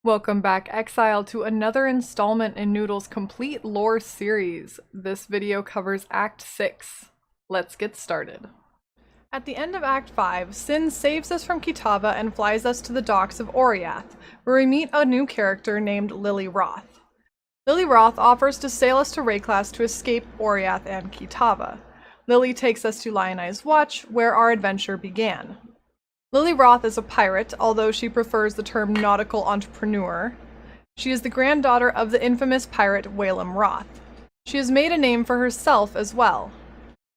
Welcome back, Exile, to another installment in Noodle's complete lore series. This video covers Act 6. Let's get started. At the end of Act 5, Sin saves us from Kitava and flies us to the docks of Oriath, where we meet a new character named Lily Roth. Lily Roth offers to sail us to Rayclass to escape Oriath and Kitava. Lily takes us to Lionized Watch, where our adventure began. Lily Roth is a pirate, although she prefers the term nautical entrepreneur. She is the granddaughter of the infamous pirate Whalem Roth. She has made a name for herself as well.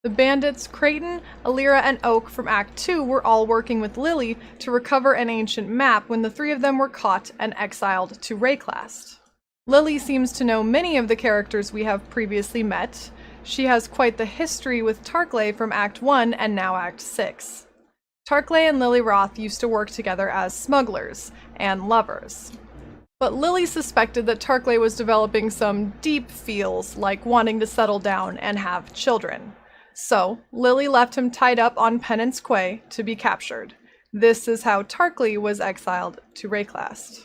The bandits Creighton, Alira, and Oak from Act 2 were all working with Lily to recover an ancient map when the three of them were caught and exiled to Rayclass. Lily seems to know many of the characters we have previously met. She has quite the history with Tarkley from Act 1 and now Act 6. Tarkley and Lily Roth used to work together as smugglers and lovers. But Lily suspected that Tarkley was developing some deep feels, like wanting to settle down and have children. So, Lily left him tied up on Penance Quay to be captured. This is how Tarkley was exiled to Rayclass.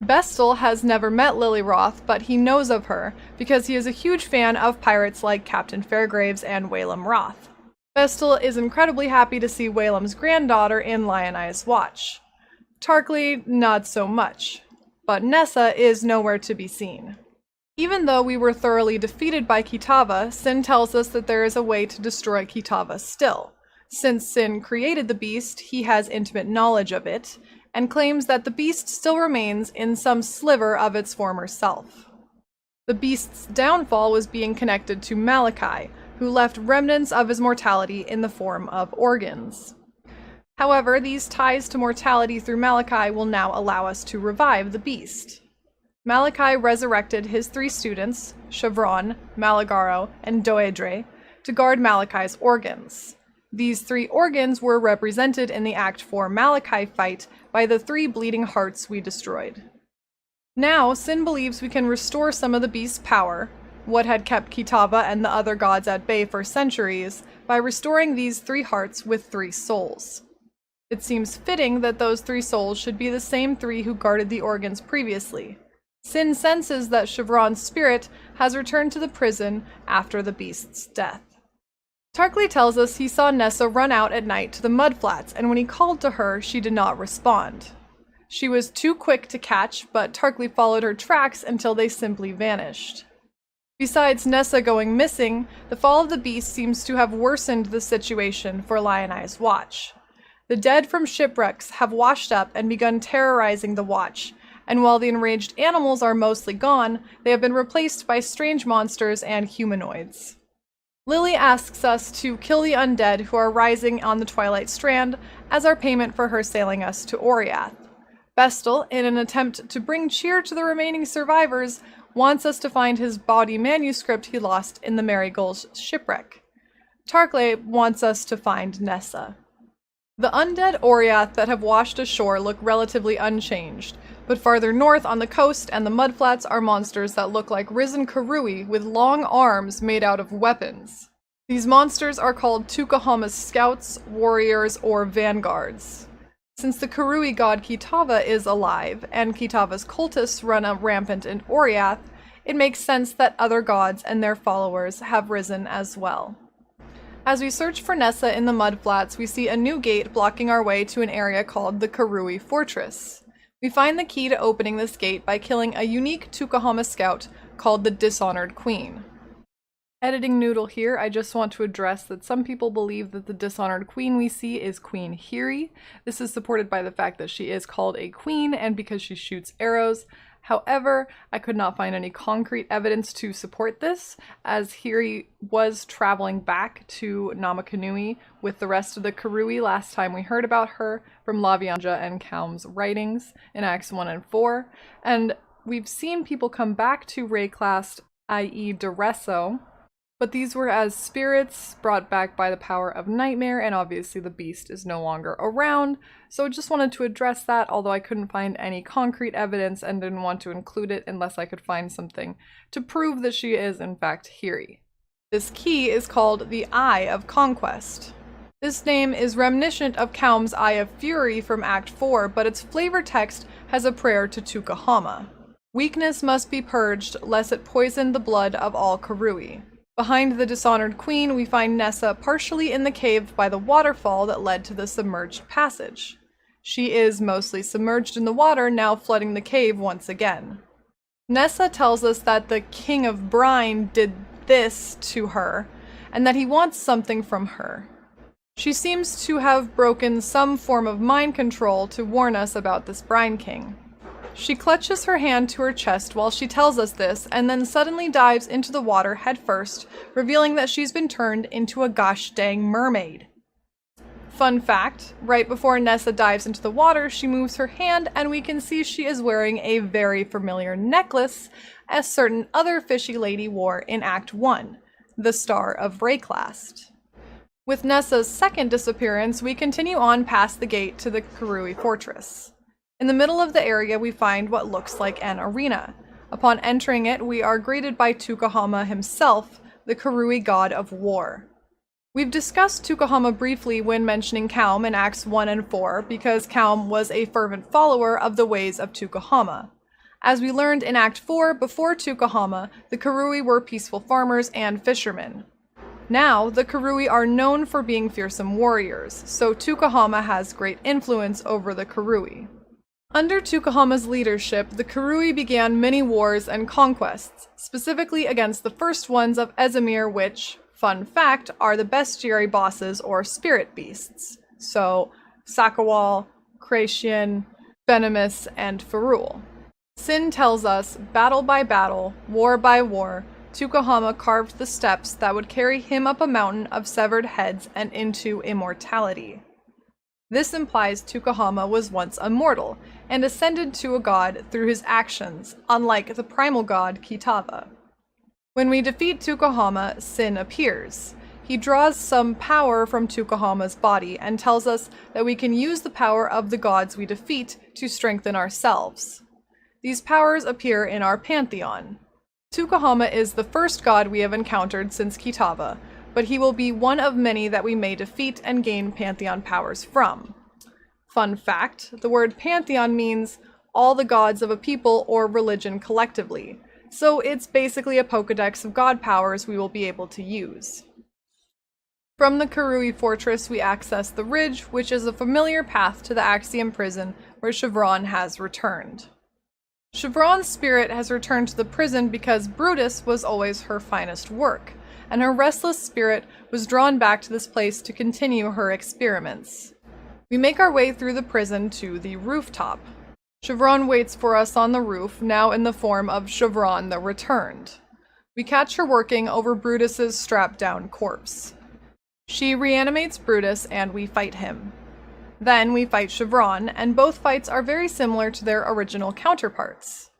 Bestel has never met Lily Roth, but he knows of her because he is a huge fan of pirates like Captain Fairgraves and Whalem Roth. Bestel is incredibly happy to see Whalem's granddaughter in Lionized Watch. Tarkley, not so much. But Nessa is nowhere to be seen. Even though we were thoroughly defeated by Kitava, Sin tells us that there is a way to destroy Kitava still. Since Sin created the beast, he has intimate knowledge of it, and claims that the beast still remains in some sliver of its former self. The beast's downfall was being connected to Malachi, who left remnants of his mortality in the form of organs. However, these ties to mortality through Malachi will now allow us to revive the beast. Malachi resurrected his three students, Chevron, Malagaro, and Doedre, to guard Malachi's organs. These three organs were represented in the Act 4 Malachi fight by the three bleeding hearts we destroyed. Now, Sin believes we can restore some of the beast's power, what had kept Kitava and the other gods at bay for centuries, by restoring these three hearts with three souls. It seems fitting that those three souls should be the same three who guarded the organs previously. Sin senses that Chevron's spirit has returned to the prison after the beast's death. Tarkley tells us he saw Nessa run out at night to the mudflats, and when he called to her, she did not respond. She was too quick to catch, but Tarkley followed her tracks until they simply vanished. Besides Nessa going missing, the fall of the beast seems to have worsened the situation for Lionized Watch. The dead from shipwrecks have washed up and begun terrorizing the Watch, and while the enraged animals are mostly gone, they have been replaced by strange monsters and humanoids. Lily asks us to kill the undead who are rising on the Twilight Strand as our payment for her sailing us to Oriath. Bestel, in an attempt to bring cheer to the remaining survivors, wants us to find his body manuscript he lost in the Marigold's shipwreck. Tarkley wants us to find Nessa. The undead Oriath that have washed ashore look relatively unchanged, but farther north on the coast and the mudflats are monsters that look like risen Karui with long arms made out of weapons. These monsters are called Tukahama's scouts, warriors, or vanguards. Since the Karui god Kitava is alive, and Kitava's cultists run rampant in Oriath, it makes sense that other gods and their followers have risen as well. As we search for Nessa in the mudflats, we see a new gate blocking our way to an area called the Karui Fortress. We find the key to opening this gate by killing a unique Tukahama scout called the Dishonored Queen. Editing Noodle here, I just want to address that some people believe that the Dishonored Queen we see is Queen Hiri. This is supported by the fact that she is called a queen and because she shoots arrows. However, I could not find any concrete evidence to support this, as Hiri was traveling back to Namakanui with the rest of the Karui last time we heard about her from Lavianja and Kaum's writings in Acts 1 and 4, and we've seen people come back to Rayclass, i.e. Duresso, but these were as spirits brought back by the power of Nightmare, and obviously the beast is no longer around, so just wanted to address that, although I couldn't find any concrete evidence and didn't want to include it unless I could find something to prove that she is in fact Hiri. This key is called the Eye of Conquest. This name is reminiscent of Kaum's Eye of Fury from Act 4, but its flavor text has a prayer to Tukahama. Weakness must be purged, lest it poison the blood of all Karui. Behind the dishonored queen, we find Nessa partially in the cave by the waterfall that led to the submerged passage. She is mostly submerged in the water, now flooding the cave once again. Nessa tells us that the King of Brine did this to her, and that he wants something from her. She seems to have broken some form of mind control to warn us about this Brine King. She clutches her hand to her chest while she tells us this, and then suddenly dives into the water headfirst, revealing that she's been turned into a gosh dang mermaid. Fun fact, right before Nessa dives into the water, she moves her hand and we can see she is wearing a very familiar necklace a certain other fishy lady wore in Act 1, the Star of Rayclast. With Nessa's second disappearance, we continue on past the gate to the Karui fortress. In the middle of the area, we find what looks like an arena. Upon entering it, we are greeted by Tukahama himself, the Karui god of war. We've discussed Tukahama briefly when mentioning Kaum in Acts 1 and 4, because Kaum was a fervent follower of the ways of Tukahama. As we learned in Act 4, before Tukahama, the Karui were peaceful farmers and fishermen. Now, the Karui are known for being fearsome warriors, so Tukahama has great influence over the Karui. Under Tukahama's leadership, the Karui began many wars and conquests, specifically against the first ones of Ezimir, which, fun fact, are the bestiary bosses or spirit beasts. So, Sakawal, Kracian, Venomous, and Ferul. Sin tells us, battle by battle, war by war, Tukahama carved the steps that would carry him up a mountain of severed heads and into immortality. This implies Tukahama was once immortal, and ascended to a god through his actions, unlike the primal god Kitava. When we defeat Tukahama, Sin appears. He draws some power from Tukahama's body and tells us that we can use the power of the gods we defeat to strengthen ourselves. These powers appear in our pantheon. Tukahama is the first god we have encountered since Kitava, but he will be one of many that we may defeat and gain pantheon powers from. Fun fact, the word pantheon means all the gods of a people or religion collectively, so it's basically a Pokédex of god powers we will be able to use. From the Karui fortress we access the ridge, which is a familiar path to the Axiom prison where Chevron has returned. Chevron's spirit has returned to the prison because Brutus was always her finest work, and her restless spirit was drawn back to this place to continue her experiments. We make our way through the prison to the rooftop. Chevron waits for us on the roof, now in the form of Chevron the Returned. We catch her working over Brutus's strapped-down corpse. She reanimates Brutus and we fight him. Then we fight Chevron, and both fights are very similar to their original counterparts.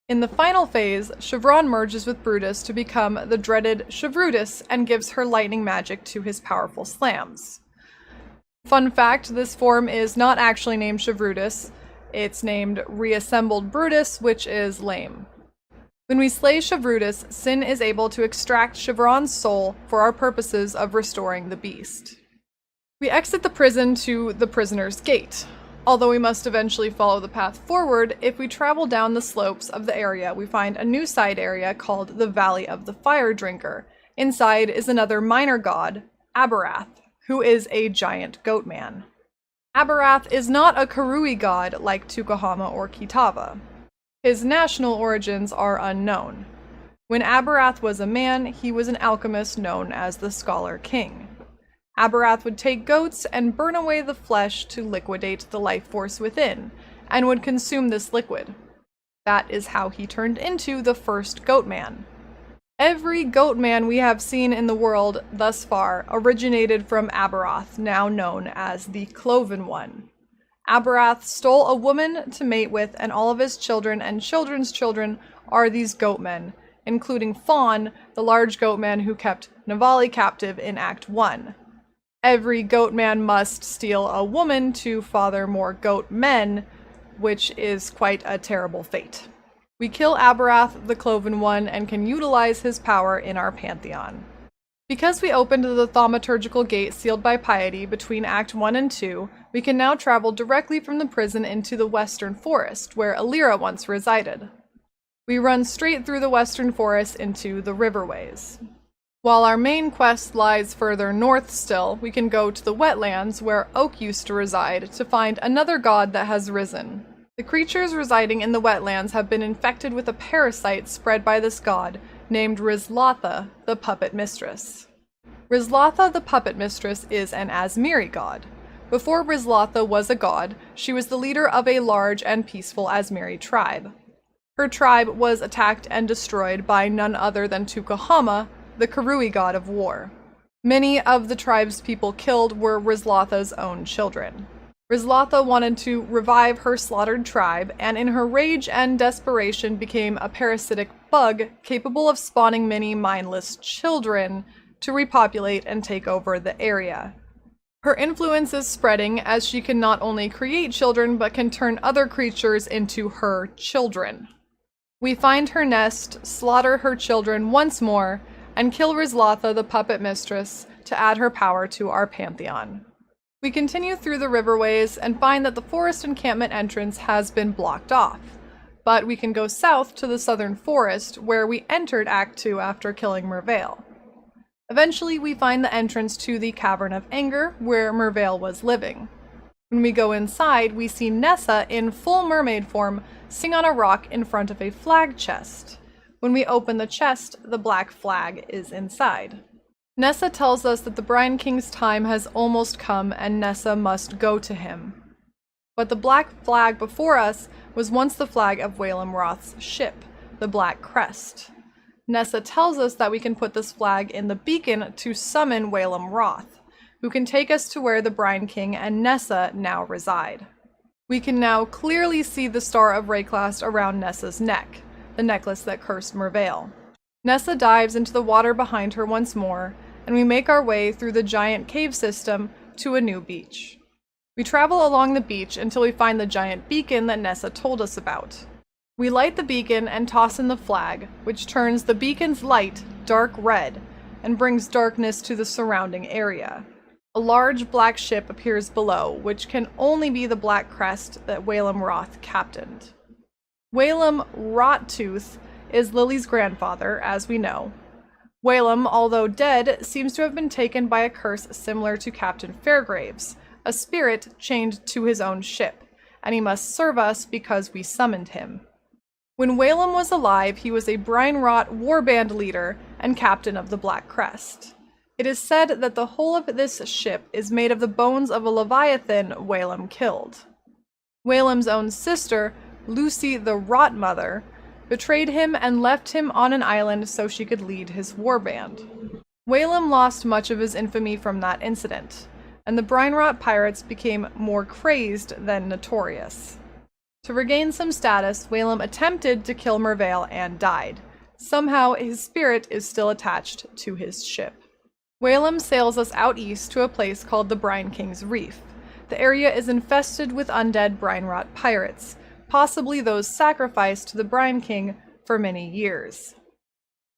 In the final phase, Chevron merges with Brutus to become the dreaded Chevrutus and gives her lightning magic to his powerful slams. Fun fact, this form is not actually named Chevrutus, it's named Reassembled Brutus, which is lame. When we slay Chevrutus, Sin is able to extract Chevron's soul for our purposes of restoring the beast. We exit the prison to the prisoner's gate. Although we must eventually follow the path forward, if we travel down the slopes of the area, we find a new side area called the Valley of the Fire Drinker. Inside is another minor god, Abarath, who is a giant goat man. Abarath is not a Karui god like Tukahama or Kitava. His national origins are unknown. When Abarath was a man, he was an alchemist known as the Scholar King. Abarath would take goats and burn away the flesh to liquidate the life force within, and would consume this liquid. That is how he turned into the first goat man. Every goat man we have seen in the world thus far originated from Abarath, now known as the Cloven One. Abarath stole a woman to mate with, and all of his children and children's children are these goat men, including Fawn, the large goat man who kept Navali captive in Act 1. Every goat man must steal a woman to father more goat men, which is quite a terrible fate. We kill Abarath, the Cloven One, and can utilize his power in our pantheon. Because we opened the thaumaturgical gate sealed by piety between Act 1 and 2, we can now travel directly from the prison into the Western Forest, where Alira once resided. We run straight through the Western Forest into the Riverways. While our main quest lies further north still, we can go to the wetlands where Oak used to reside to find another god that has risen. The creatures residing in the wetlands have been infected with a parasite spread by this god, named Rizlatha, the Puppet Mistress. Rizlatha, the Puppet Mistress, is an Azmiri god. Before Rizlatha was a god, she was the leader of a large and peaceful Azmiri tribe. Her tribe was attacked and destroyed by none other than Tukahama, the Karui god of war. Many of the tribe's people killed were Rizlatha's own children. Rizlatha wanted to revive her slaughtered tribe, and in her rage and desperation became a parasitic bug capable of spawning many mindless children to repopulate and take over the area. Her influence is spreading as she can not only create children but can turn other creatures into her children. We find her nest, slaughter her children once more, and kill Rizlatha, the Puppet Mistress, to add her power to our pantheon. We continue through the riverways and find that the forest encampment entrance has been blocked off, but we can go south to the southern forest where we entered Act 2 after killing Merveil. Eventually we find the entrance to the Cavern of Anger where Merveil was living. When we go inside, we see Nessa in full mermaid form sitting on a rock in front of a flag chest. When we open the chest, the black flag is inside. Nessa tells us that the Brine King's time has almost come and Nessa must go to him. But the black flag before us was once the flag of Whalem Roth's ship, the Black Crest. Nessa tells us that we can put this flag in the beacon to summon Whalem Roth, who can take us to where the Brine King and Nessa now reside. We can now clearly see the Star of Rayclast around Nessa's neck, the necklace that cursed Merveil. Nessa dives into the water behind her once more, and we make our way through the giant cave system to a new beach. We travel along the beach until we find the giant beacon that Nessa told us about. We light the beacon and toss in the flag, which turns the beacon's light dark red and brings darkness to the surrounding area. A large black ship appears below, which can only be the Black Crest that Whalem Roth captained. Whalem Rottooth is Lily's grandfather, as we know. Whalem, although dead, seems to have been taken by a curse similar to Captain Fairgrave's, a spirit chained to his own ship, and he must serve us because we summoned him. When Whalem was alive, he was a Brine Rot warband leader and captain of the Black Crest. It is said that the whole of this ship is made of the bones of a leviathan Whalem killed. Whalem's own sister, Lucy the Rot Mother, betrayed him and left him on an island so she could lead his warband. Whalem lost much of his infamy from that incident, and the Brine Rot pirates became more crazed than notorious. To regain some status, Whalem attempted to kill Merveil and died. Somehow, his spirit is still attached to his ship. Whalem sails us out east to a place called the Brine King's Reef. The area is infested with undead Brine Rot pirates, possibly those sacrificed to the Brine King for many years.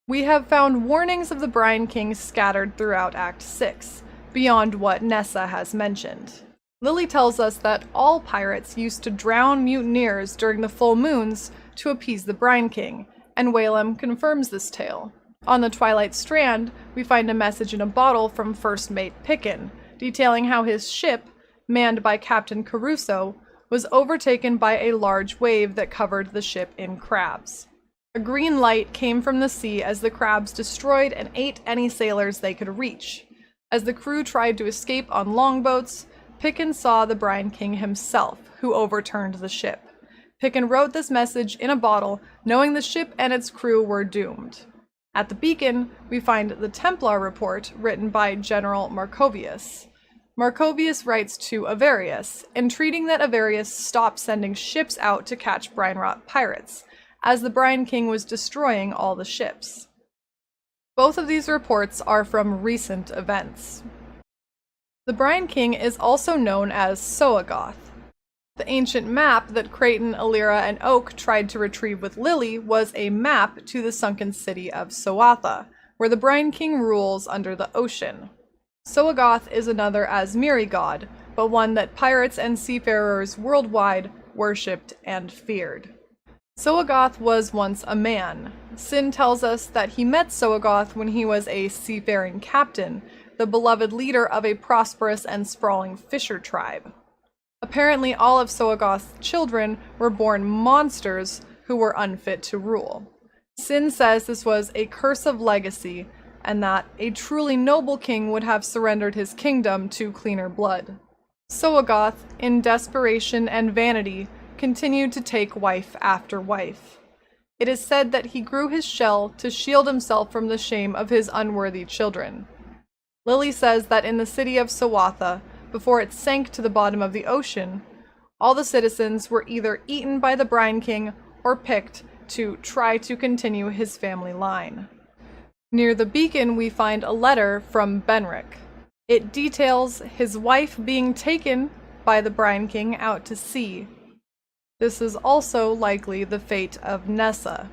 We have found warnings of the Brine King scattered throughout Act 6, beyond what Nessa has mentioned. Lily tells us that all pirates used to drown mutineers during the full moons to appease the Brine King, and Whalem confirms this tale. On the Twilight Strand, we find a message in a bottle from First Mate Picken, detailing how his ship, manned by Captain Caruso, was overtaken by a large wave that covered the ship in crabs. A green light came from the sea as the crabs destroyed and ate any sailors they could reach. As the crew tried to escape on longboats, Picken saw the Brine King himself, who overturned the ship. Picken wrote this message in a bottle, knowing the ship and its crew were doomed. At the beacon, we find the Templar report written by General Marcovius. Marcovius writes to Avarius, entreating that Avarius stop sending ships out to catch Brine Rot pirates, as the Brine King was destroying all the ships. Both of these reports are from recent events. The Brine King is also known as Soagoth. The ancient map that Creighton, Alira, and Oak tried to retrieve with Lily was a map to the sunken city of Soatha, where the Brine King rules under the ocean. Soagoth is another Azmiri god, but one that pirates and seafarers worldwide worshipped and feared. Soagoth was once a man. Sin tells us that he met Soagoth when he was a seafaring captain, the beloved leader of a prosperous and sprawling fisher tribe. Apparently, all of Soagoth's children were born monsters who were unfit to rule. Sin says this was a curse of legacy, and that a truly noble king would have surrendered his kingdom to cleaner blood. Soagoth, in desperation and vanity, continued to take wife after wife. It is said that he grew his shell to shield himself from the shame of his unworthy children. Lily says that in the city of Sawatha, before it sank to the bottom of the ocean, all the citizens were either eaten by the Brine King or picked to try to continue his family line. Near the beacon we find a letter from Benric. It details his wife being taken by the Brine King out to sea. This is also likely the fate of Nessa.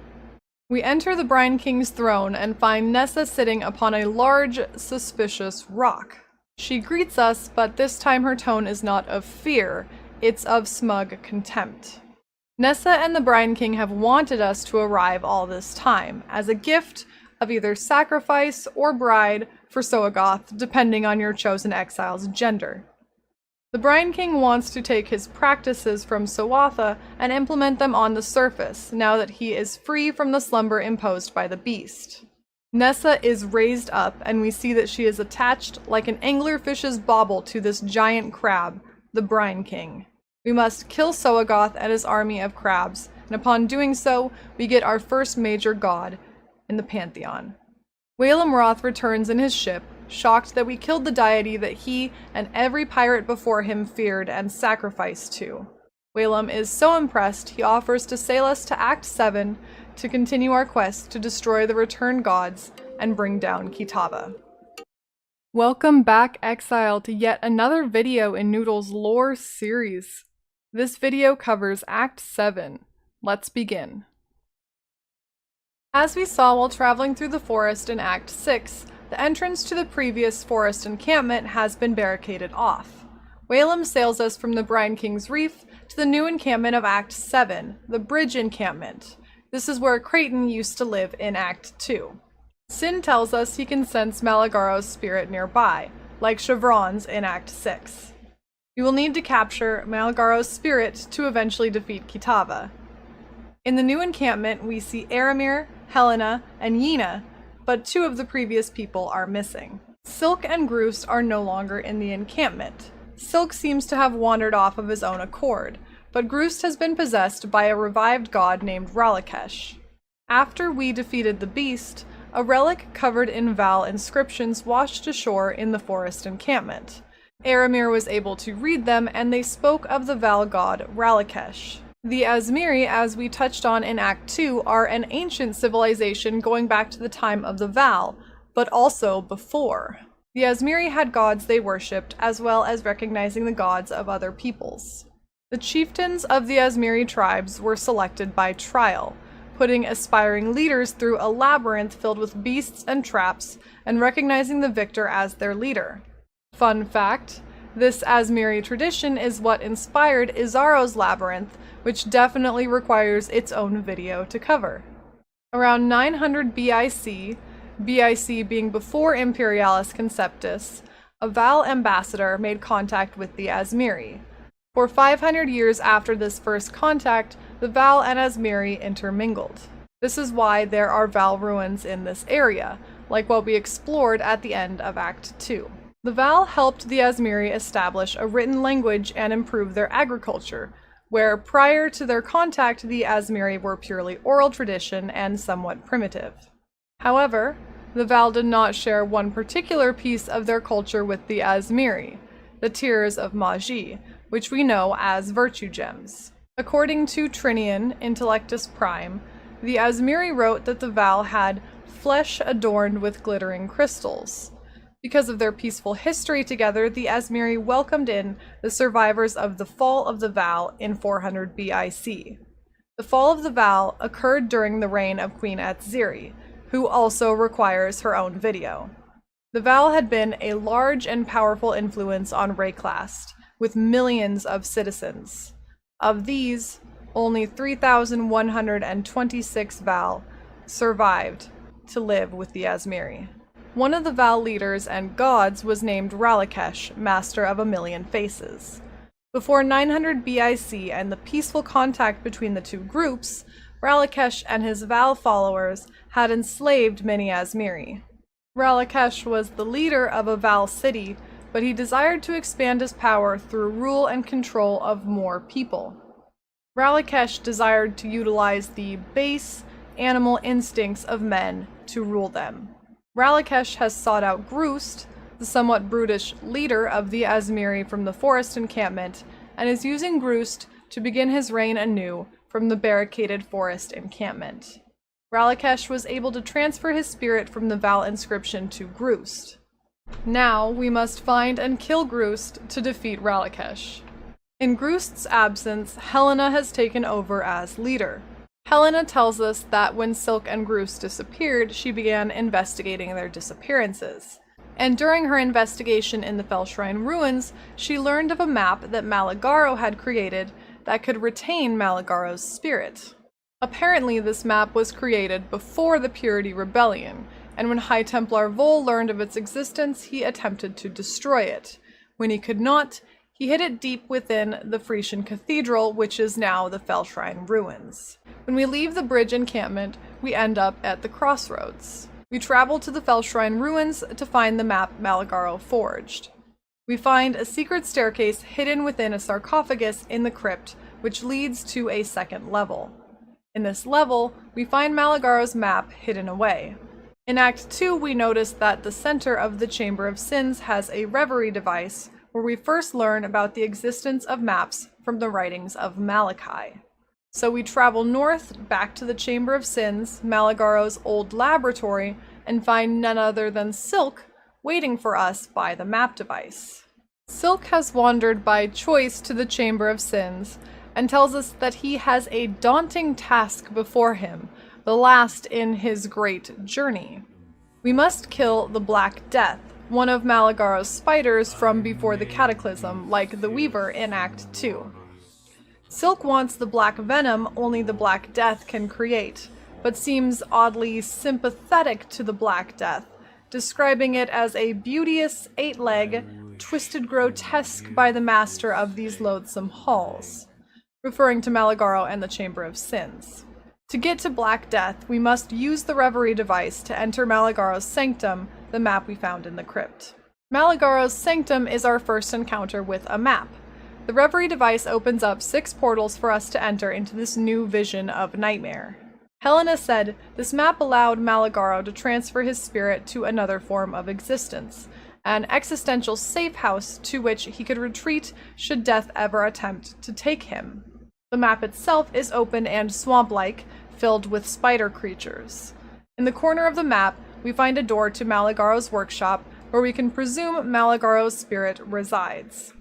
We enter the Brine King's throne and find Nessa sitting upon a large, suspicious rock. She greets us, but this time her tone is not of fear, it's of smug contempt. Nessa and the Brine King have wanted us to arrive all this time, as a gift of either sacrifice or bride for Soagoth, depending on your chosen exile's gender. The Brine King wants to take his practices from Sawatha and implement them on the surface, now that he is free from the slumber imposed by the beast. Nessa is raised up, and we see that she is attached like an anglerfish's bauble to this giant crab, the Brine King. We must kill Soagoth and his army of crabs, and upon doing so, we get our first major god in the pantheon. Whalem Roth returns in his ship, shocked that we killed the deity that he and every pirate before him feared and sacrificed to. Whalem is so impressed, he offers to sail us to Act 7 to continue our quest to destroy the returned gods and bring down Kitava. Welcome back, Exile, to yet another video in Noodle's lore series. This video covers Act 7. Let's begin. As we saw while traveling through the forest in Act 6, the entrance to the previous forest encampment has been barricaded off. Whalem sails us from the Brine King's Reef to the new encampment of Act 7, the Bridge Encampment. This is where Creighton used to live in Act 2. Sin tells us he can sense Malagaro's spirit nearby, like Chevron's in Act 6. We will need to capture Malagaro's spirit to eventually defeat Kitava. In the new encampment, we see Aramir, Helena, and Yena, but two of the previous people are missing. Silk and Groost are no longer in the encampment. Silk seems to have wandered off of his own accord, but Groost has been possessed by a revived god named Ralakesh. After we defeated the beast, a relic covered in Val inscriptions washed ashore in the forest encampment. Aramir was able to read them, and they spoke of the Val god Ralakesh. The Azmiri, as we touched on in Act 2, are an ancient civilization going back to the time of the Val, but also before. The Azmiri had gods they worshipped, as well as recognizing the gods of other peoples. The chieftains of the Azmiri tribes were selected by trial, putting aspiring leaders through a labyrinth filled with beasts and traps, and recognizing the victor as their leader. Fun fact, this Azmiri tradition is what inspired Izaro's labyrinth, which definitely requires its own video to cover. Around 900 BIC, BIC being before Imperialis Conceptus, a Val ambassador made contact with the Azmiri. For 500 years after this first contact, the Val and Azmiri intermingled. This is why there are Val ruins in this area, like what we explored at the end of Act 2. The Val helped the Azmiri establish a written language and improve their agriculture, where prior to their contact the Azmiri were purely oral tradition and somewhat primitive. However, the Val did not share one particular piece of their culture with the Azmiri, the Tears of Magi, which we know as virtue gems. According to Trinian, Intellectus Prime, the Azmiri wrote that the Val had flesh adorned with glittering crystals. Because of their peaceful history together, the Azmiri welcomed in the survivors of the fall of the Val in 400 BIC. The fall of the Val occurred during the reign of Queen Etziri, who also requires her own video. The Val had been a large and powerful influence on Rayclast, with millions of citizens. Of these, only 3,126 Val survived to live with the Asmiri. One of the Val leaders and gods was named Ralakesh, Master of a Million Faces. Before 900 BIC and the peaceful contact between the two groups, Ralakesh and his Val followers had enslaved many Asmiri. Ralakesh was the leader of a Val city, but he desired to expand his power through rule and control of more people. Ralakesh desired to utilize the base animal instincts of men to rule them. Ralakesh has sought out Groost, the somewhat brutish leader of the Asmiri from the forest encampment, and is using Groost to begin his reign anew from the barricaded forest encampment. Ralakesh was able to transfer his spirit from the Val inscription to Groost. Now we must find and kill Groost to defeat Ralakesh. In Groost's absence, Helena has taken over as leader. Helena tells us that when Silk and Groost disappeared, she began investigating their disappearances. And during her investigation in the Fellshrine ruins, she learned of a map that Malagaro had created that could retain Malagaro's spirit. Apparently, this map was created before the Purity Rebellion, and when High Templar Vol learned of its existence, he attempted to destroy it. When he could not, he hid it deep within the Frisian Cathedral, which is now the Fellshrine ruins. When we leave the bridge encampment, we end up at the crossroads. We travel to the Fellshrine ruins to find the map Malagaro forged. We find a secret staircase hidden within a sarcophagus in the crypt, which leads to a second level. In this level, we find Malagaro's map hidden away. In Act 2, we notice that the center of the Chamber of Sins has a reverie device, where we first learn about the existence of maps from the writings of Malachi. So we travel north back to the Chamber of Sins, Malagaro's old laboratory, and find none other than Silk waiting for us by the map device. Silk has wandered by choice to the Chamber of Sins and tells us that he has a daunting task before him, the last in his great journey. We must kill the Black Death, one of Malagaro's spiders from before the Cataclysm, like the Weaver in Act 2. Silk wants the black venom only the Black Death can create, but seems oddly sympathetic to the Black Death, describing it as a beauteous eight-leg, twisted grotesque by the master of these loathsome halls, referring to Malagaro and the Chamber of Sins. To get to Black Death, we must use the reverie device to enter Malagaro's sanctum, the map we found in the crypt. Malagaro's sanctum is our first encounter with a map. The reverie device opens up 6 portals for us to enter into this new vision of Nightmare. Helena said this map allowed Malagaro to transfer his spirit to another form of existence, an existential safe house to which he could retreat should death ever attempt to take him. The map itself is open and swamp-like, filled with spider creatures. In the corner of the map, we find a door to Malagaro's workshop, where we can presume Malagaro's spirit resides.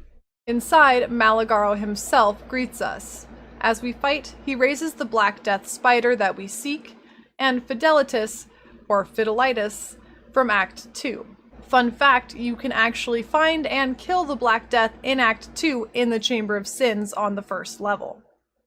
Inside, Malagaro himself greets us. As we fight, he raises the Black Death spider that we seek, and Fidelitas, or Fidelitis, from Act 2. Fun fact, you can actually find and kill the Black Death in Act 2 in the Chamber of Sins on the first level.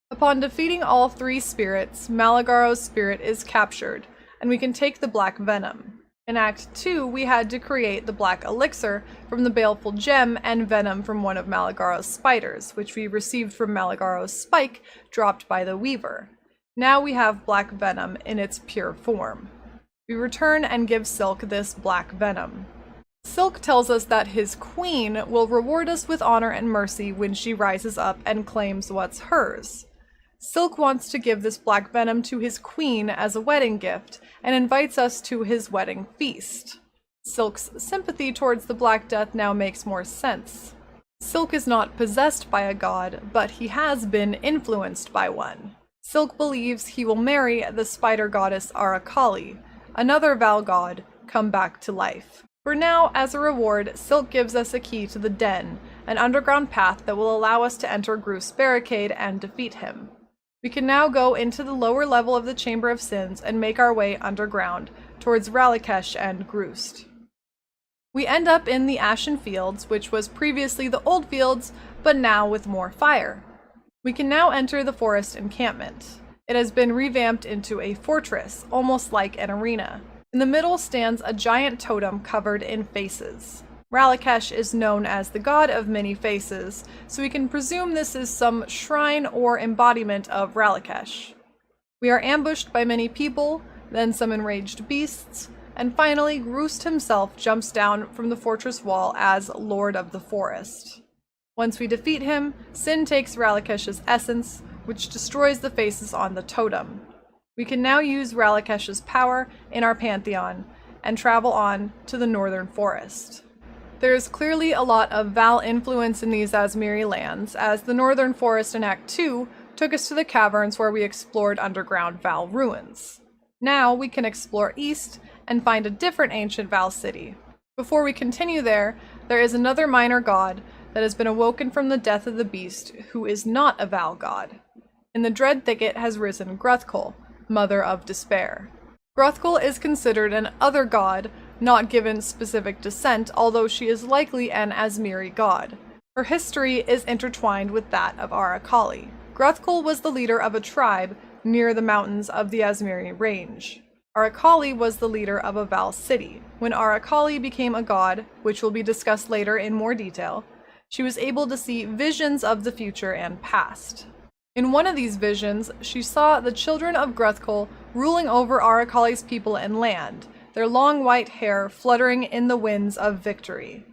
Upon defeating all 3 spirits, Malagaro's spirit is captured, and we can take the Black Venom. In Act 2, we had to create the Black Elixir from the Baleful Gem and Venom from one of Malagaro's spiders, which we received from Malagaro's spike dropped by the Weaver. Now we have Black Venom in its pure form. We return and give Silk this Black Venom. Silk tells us that his queen will reward us with honor and mercy when she rises up and claims what's hers. Silk wants to give this Black Venom to his queen as a wedding gift, and invites us to his wedding feast. Silk's sympathy towards the Black Death now makes more sense. Silk is not possessed by a god, but he has been influenced by one. Silk believes he will marry the spider goddess Arakali, another Val god, come back to life. For now, as a reward, Silk gives us a key to the Den, an underground path that will allow us to enter Groost's barricade and defeat him. We can now go into the lower level of the Chamber of Sins and make our way underground towards Ralikesh and Groost. We end up in the Ashen Fields, which was previously the Old Fields, but now with more fire. We can now enter the forest encampment. It has been revamped into a fortress, almost like an arena. In the middle stands a giant totem covered in faces. Ralikesh is known as the god of many faces, so we can presume this is some shrine or embodiment of Ralikesh. We are ambushed by many people, then some enraged beasts, and finally Groost himself jumps down from the fortress wall as Lord of the Forest. Once we defeat him, Sin takes Ralikesh's essence, which destroys the faces on the totem. We can now use Ralikesh's power in our pantheon and travel on to the northern forest. There is clearly a lot of Val influence in these Azmiri lands, as the northern forest in Act 2 took us to the caverns where we explored underground Val ruins. Now we can explore east and find a different ancient Val city. Before we continue there is another minor god that has been awoken from the death of the beast, who is not a Val god. In the Dread Thicket has risen Gruthkul, Mother of Despair. Gruthkul is considered an other god, not given specific descent, although she is likely an Azmiri god. Her history is intertwined with that of Arakali. Gruthkul was the leader of a tribe near the mountains of the Azmiri range. Arakali was the leader of a Val city. When Arakali became a god, which will be discussed later in more detail, she was able to see visions of the future and past. In one of these visions, she saw the children of Gruthkul ruling over Arakali's people and land, their long white hair fluttering in the winds of victory.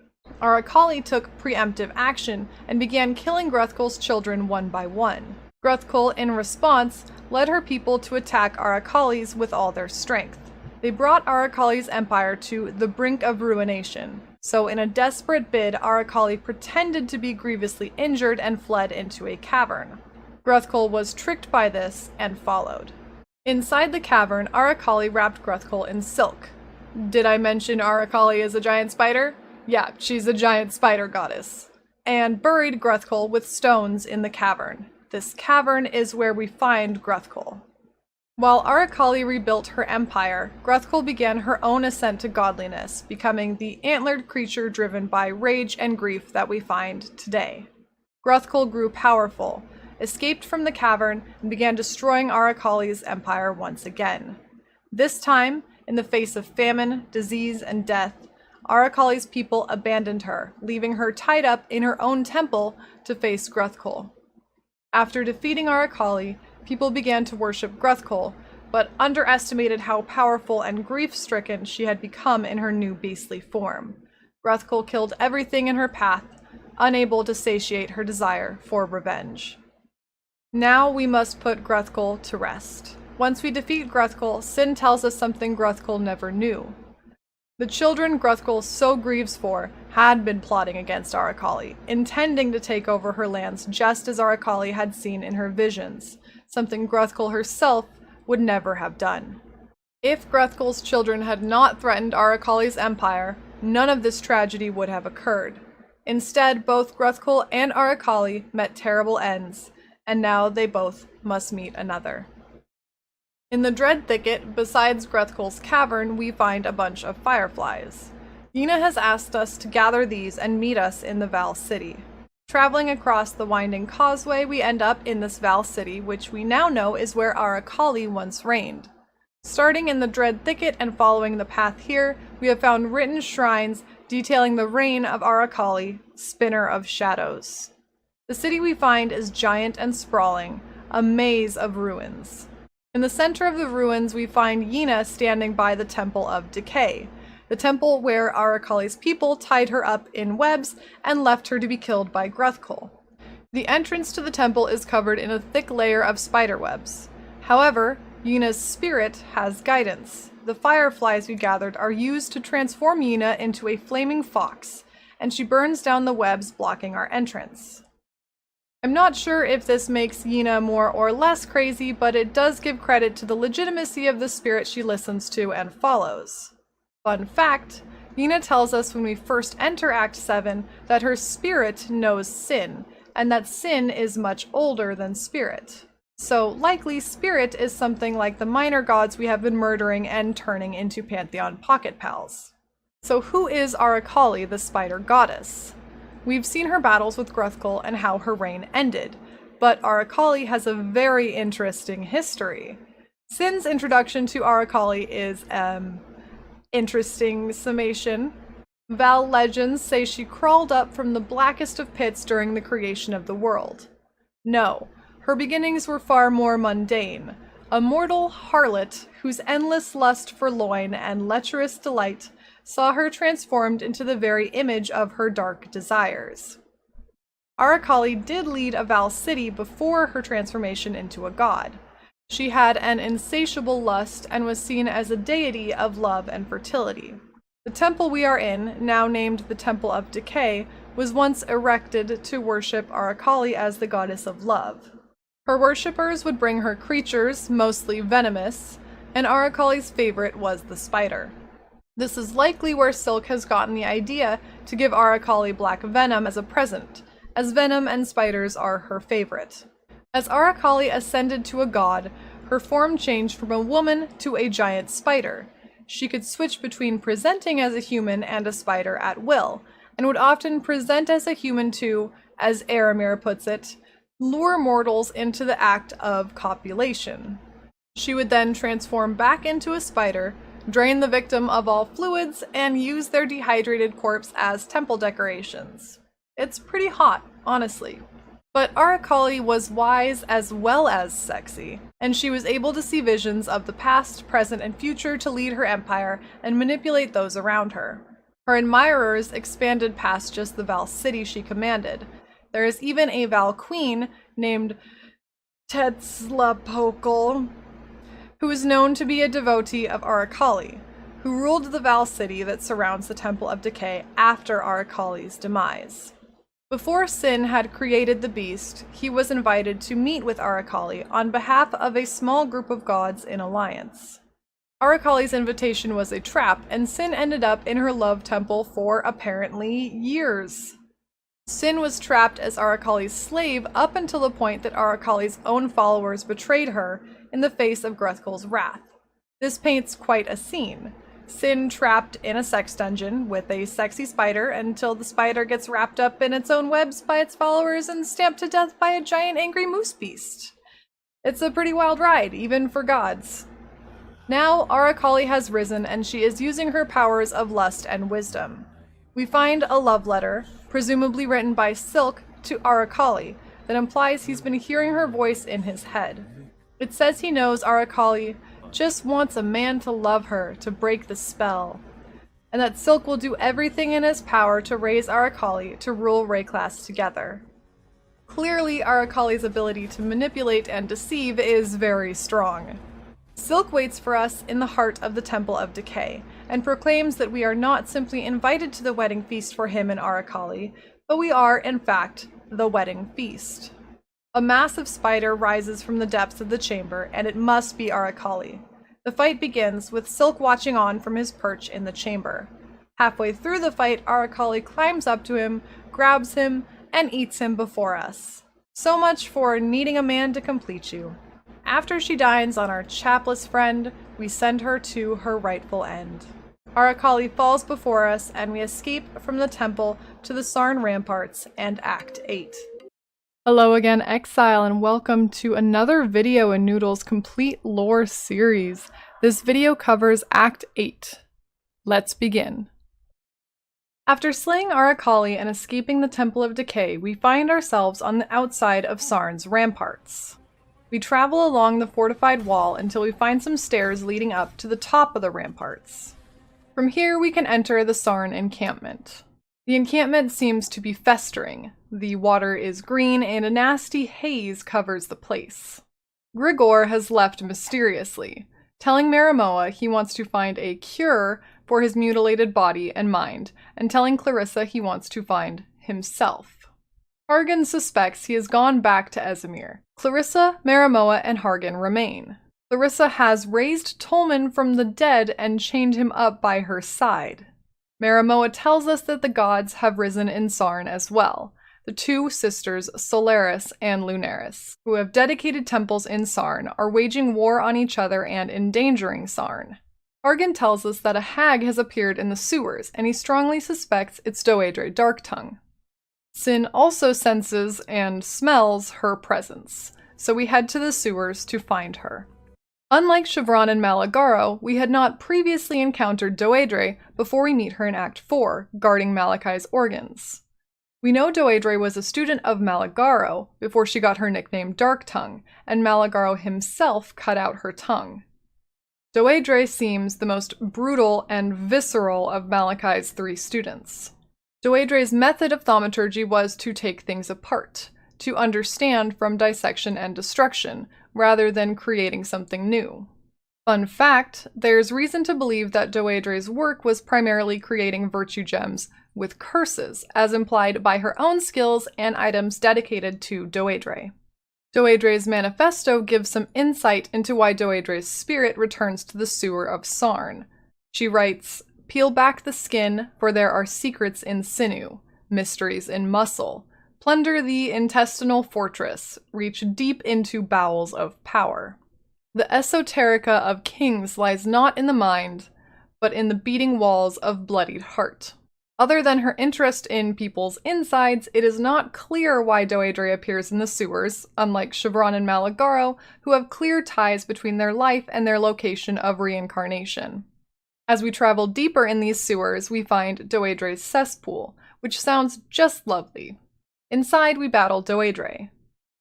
Arakali took preemptive action and began killing Gruthkul's children one by one. Gruthkul, in response, led her people to attack Arakali's with all their strength. They brought Arakali's empire to the brink of ruination. So in a desperate bid, Arakali pretended to be grievously injured and fled into a cavern. Gruthkul was tricked by this and followed. Inside the cavern, Arakali wrapped Gruthkul in silk. Did I mention Arakali is a giant spider? Yeah, she's a giant spider goddess. And buried Gruthkul with stones in the cavern. This cavern is where we find Gruthkul. While Arakali rebuilt her empire, Gruthkul began her own ascent to godliness, becoming the antlered creature driven by rage and grief that we find today. Gruthkul grew powerful, escaped from the cavern, and began destroying Arakali's empire once again. This time, in the face of famine, disease, and death, Arakali's people abandoned her, leaving her tied up in her own temple to face Gruthkul. After defeating Arakali, people began to worship Gruthkul, but underestimated how powerful and grief-stricken she had become in her new beastly form. Gruthkul killed everything in her path, unable to satiate her desire for revenge. Now we must put Gruthkul to rest. Once we defeat Gruthkul, Sin tells us something Gruthkul never knew. The children Gruthkul so grieves for had been plotting against Arakali, intending to take over her lands just as Arakali had seen in her visions, something Gruthkul herself would never have done. If Gruthkul's children had not threatened Arakali's empire, none of this tragedy would have occurred. Instead, both Gruthkul and Arakali met terrible ends, and now they both must meet another. In the Dread Thicket, besides Gruthkul's cavern, we find a bunch of fireflies. Yina has asked us to gather these and meet us in the Val City. Traveling across the winding causeway, we end up in this Val City, which we now know is where Arakali once reigned. Starting in the Dread Thicket and following the path here, we have found written shrines detailing the reign of Arakali, Spinner of Shadows. The city we find is giant and sprawling, a maze of ruins. In the center of the ruins, we find Yina standing by the Temple of Decay, the temple where Arakali's people tied her up in webs and left her to be killed by Gruthkul. The entrance to the temple is covered in a thick layer of spiderwebs. However, Yina's spirit has guidance. The fireflies we gathered are used to transform Yina into a flaming fox, and she burns down the webs blocking our entrance. I'm not sure if this makes Yina more or less crazy, but it does give credit to the legitimacy of the spirit she listens to and follows. Fun fact, Yina tells us when we first enter Act 7 that her spirit knows sin, and that sin is much older than spirit. So likely spirit is something like the minor gods we have been murdering and turning into Pantheon pocket pals. So who is Aracali, the spider goddess? We've seen her battles with Gruthkul and how her reign ended, but Aracali has a very interesting history. Sin's introduction to Aracali is interesting summation. Val legends say she crawled up from the blackest of pits during the creation of the world. No, her beginnings were far more mundane. A mortal harlot whose endless lust for loin and lecherous delight saw her transformed into the very image of her dark desires. Aracali did lead a Val city before her transformation into a god. She had an insatiable lust and was seen as a deity of love and fertility. The temple we are in, now named the Temple of Decay, was once erected to worship Aracali as the goddess of love. Her worshippers would bring her creatures, mostly venomous, and Aracali's favorite was the spider. This is likely where Silk has gotten the idea to give Aracali black venom as a present, as venom and spiders are her favorite. As Aracali ascended to a god, her form changed from a woman to a giant spider. She could switch between presenting as a human and a spider at will, and would often present as a human to, as Aramir puts it, lure mortals into the act of copulation. She would then transform back into a spider, drain the victim of all fluids, and use their dehydrated corpse as temple decorations. It's pretty hot, honestly. But Aracali was wise as well as sexy, and she was able to see visions of the past, present, and future to lead her empire and manipulate those around her. Her admirers expanded past just the Val city she commanded. There is even a Val queen named Tetzlapokal, who is known to be a devotee of Aracali, who ruled the Val city that surrounds the Temple of Decay after Aracali's demise. Before Sin had created the beast, he was invited to meet with Aracali on behalf of a small group of gods in alliance. Aracali's invitation was a trap, and Sin ended up in her love temple for apparently years. Sin was trapped as Aracali's slave up until the point that Aracali's own followers betrayed her in the face of Gruthkul's wrath. This paints quite a scene. Sin trapped in a sex dungeon with a sexy spider until the spider gets wrapped up in its own webs by its followers and stamped to death by a giant angry moose beast. It's a pretty wild ride, even for gods. Now, Aracali has risen and she is using her powers of lust and wisdom. We find a love letter, presumably written by Silk to Aracali, that implies he's been hearing her voice in his head. It says he knows Aracali just wants a man to love her, to break the spell, and that Silk will do everything in his power to raise Aracali to rule Rayclass together. Clearly, Aracali's ability to manipulate and deceive is very strong. Silk waits for us in the heart of the Temple of Decay, and proclaims that we are not simply invited to the wedding feast for him and Aracali, but we are, in fact, the wedding feast. A massive spider rises from the depths of the chamber, and it must be Aracali. The fight begins, with Silk watching on from his perch in the chamber. Halfway through the fight, Aracali climbs up to him, grabs him, and eats him before us. So much for needing a man to complete you. After she dines on our chapless friend, we send her to her rightful end. Aracali falls before us, and we escape from the temple to the Sarn ramparts and Act 8. Hello again, Exile, and welcome to another video in Noodle's complete lore series. This video covers Act 8. Let's begin. After slaying Aracali and escaping the Temple of Decay, we find ourselves on the outside of Sarn's ramparts. We travel along the fortified wall until we find some stairs leading up to the top of the ramparts. From here we can enter the Sarn encampment. The encampment seems to be festering. The water is green and a nasty haze covers the place. Grigor has left mysteriously, telling Marimoa he wants to find a cure for his mutilated body and mind, and telling Clarissa he wants to find himself. Hargan suspects he has gone back to Esamir. Clarissa, Marimoa, and Hargan remain. Clarissa has raised Tolman from the dead and chained him up by her side. Marimoa tells us that the gods have risen in Sarn as well, the two sisters Solaris and Lunaris, who have dedicated temples in Sarn, are waging war on each other and endangering Sarn. Argan tells us that a hag has appeared in the sewers, and he strongly suspects it's Doedre Darktongue. Sin also senses and smells her presence, so we head to the sewers to find her. Unlike Chevron and Malagaro, we had not previously encountered Doedre before we meet her in Act 4, guarding Malachai's organs. We know Doedre was a student of Malagaro before she got her nickname Darktongue, and Malagaro himself cut out her tongue. Doedre seems the most brutal and visceral of Malachai's three students. Doedre's method of thaumaturgy was to take things apart, to understand from dissection and destruction, rather than creating something new. Fun fact, there's reason to believe that Doedre's work was primarily creating virtue gems with curses, as implied by her own skills and items dedicated to Doedre. Doedre's manifesto gives some insight into why Doedre's spirit returns to the sewer of Sarn. She writes, "Peel back the skin, for there are secrets in sinew, mysteries in muscle. Plunder the intestinal fortress, reach deep into bowels of power." The esoterica of kings lies not in the mind, but in the beating walls of bloodied heart. Other than her interest in people's insides, it is not clear why Doedre appears in the sewers, unlike Chevron and Malagaro, who have clear ties between their life and their location of reincarnation. As we travel deeper in these sewers, we find Doedre's cesspool, which sounds just lovely. Inside, we battle Doedre.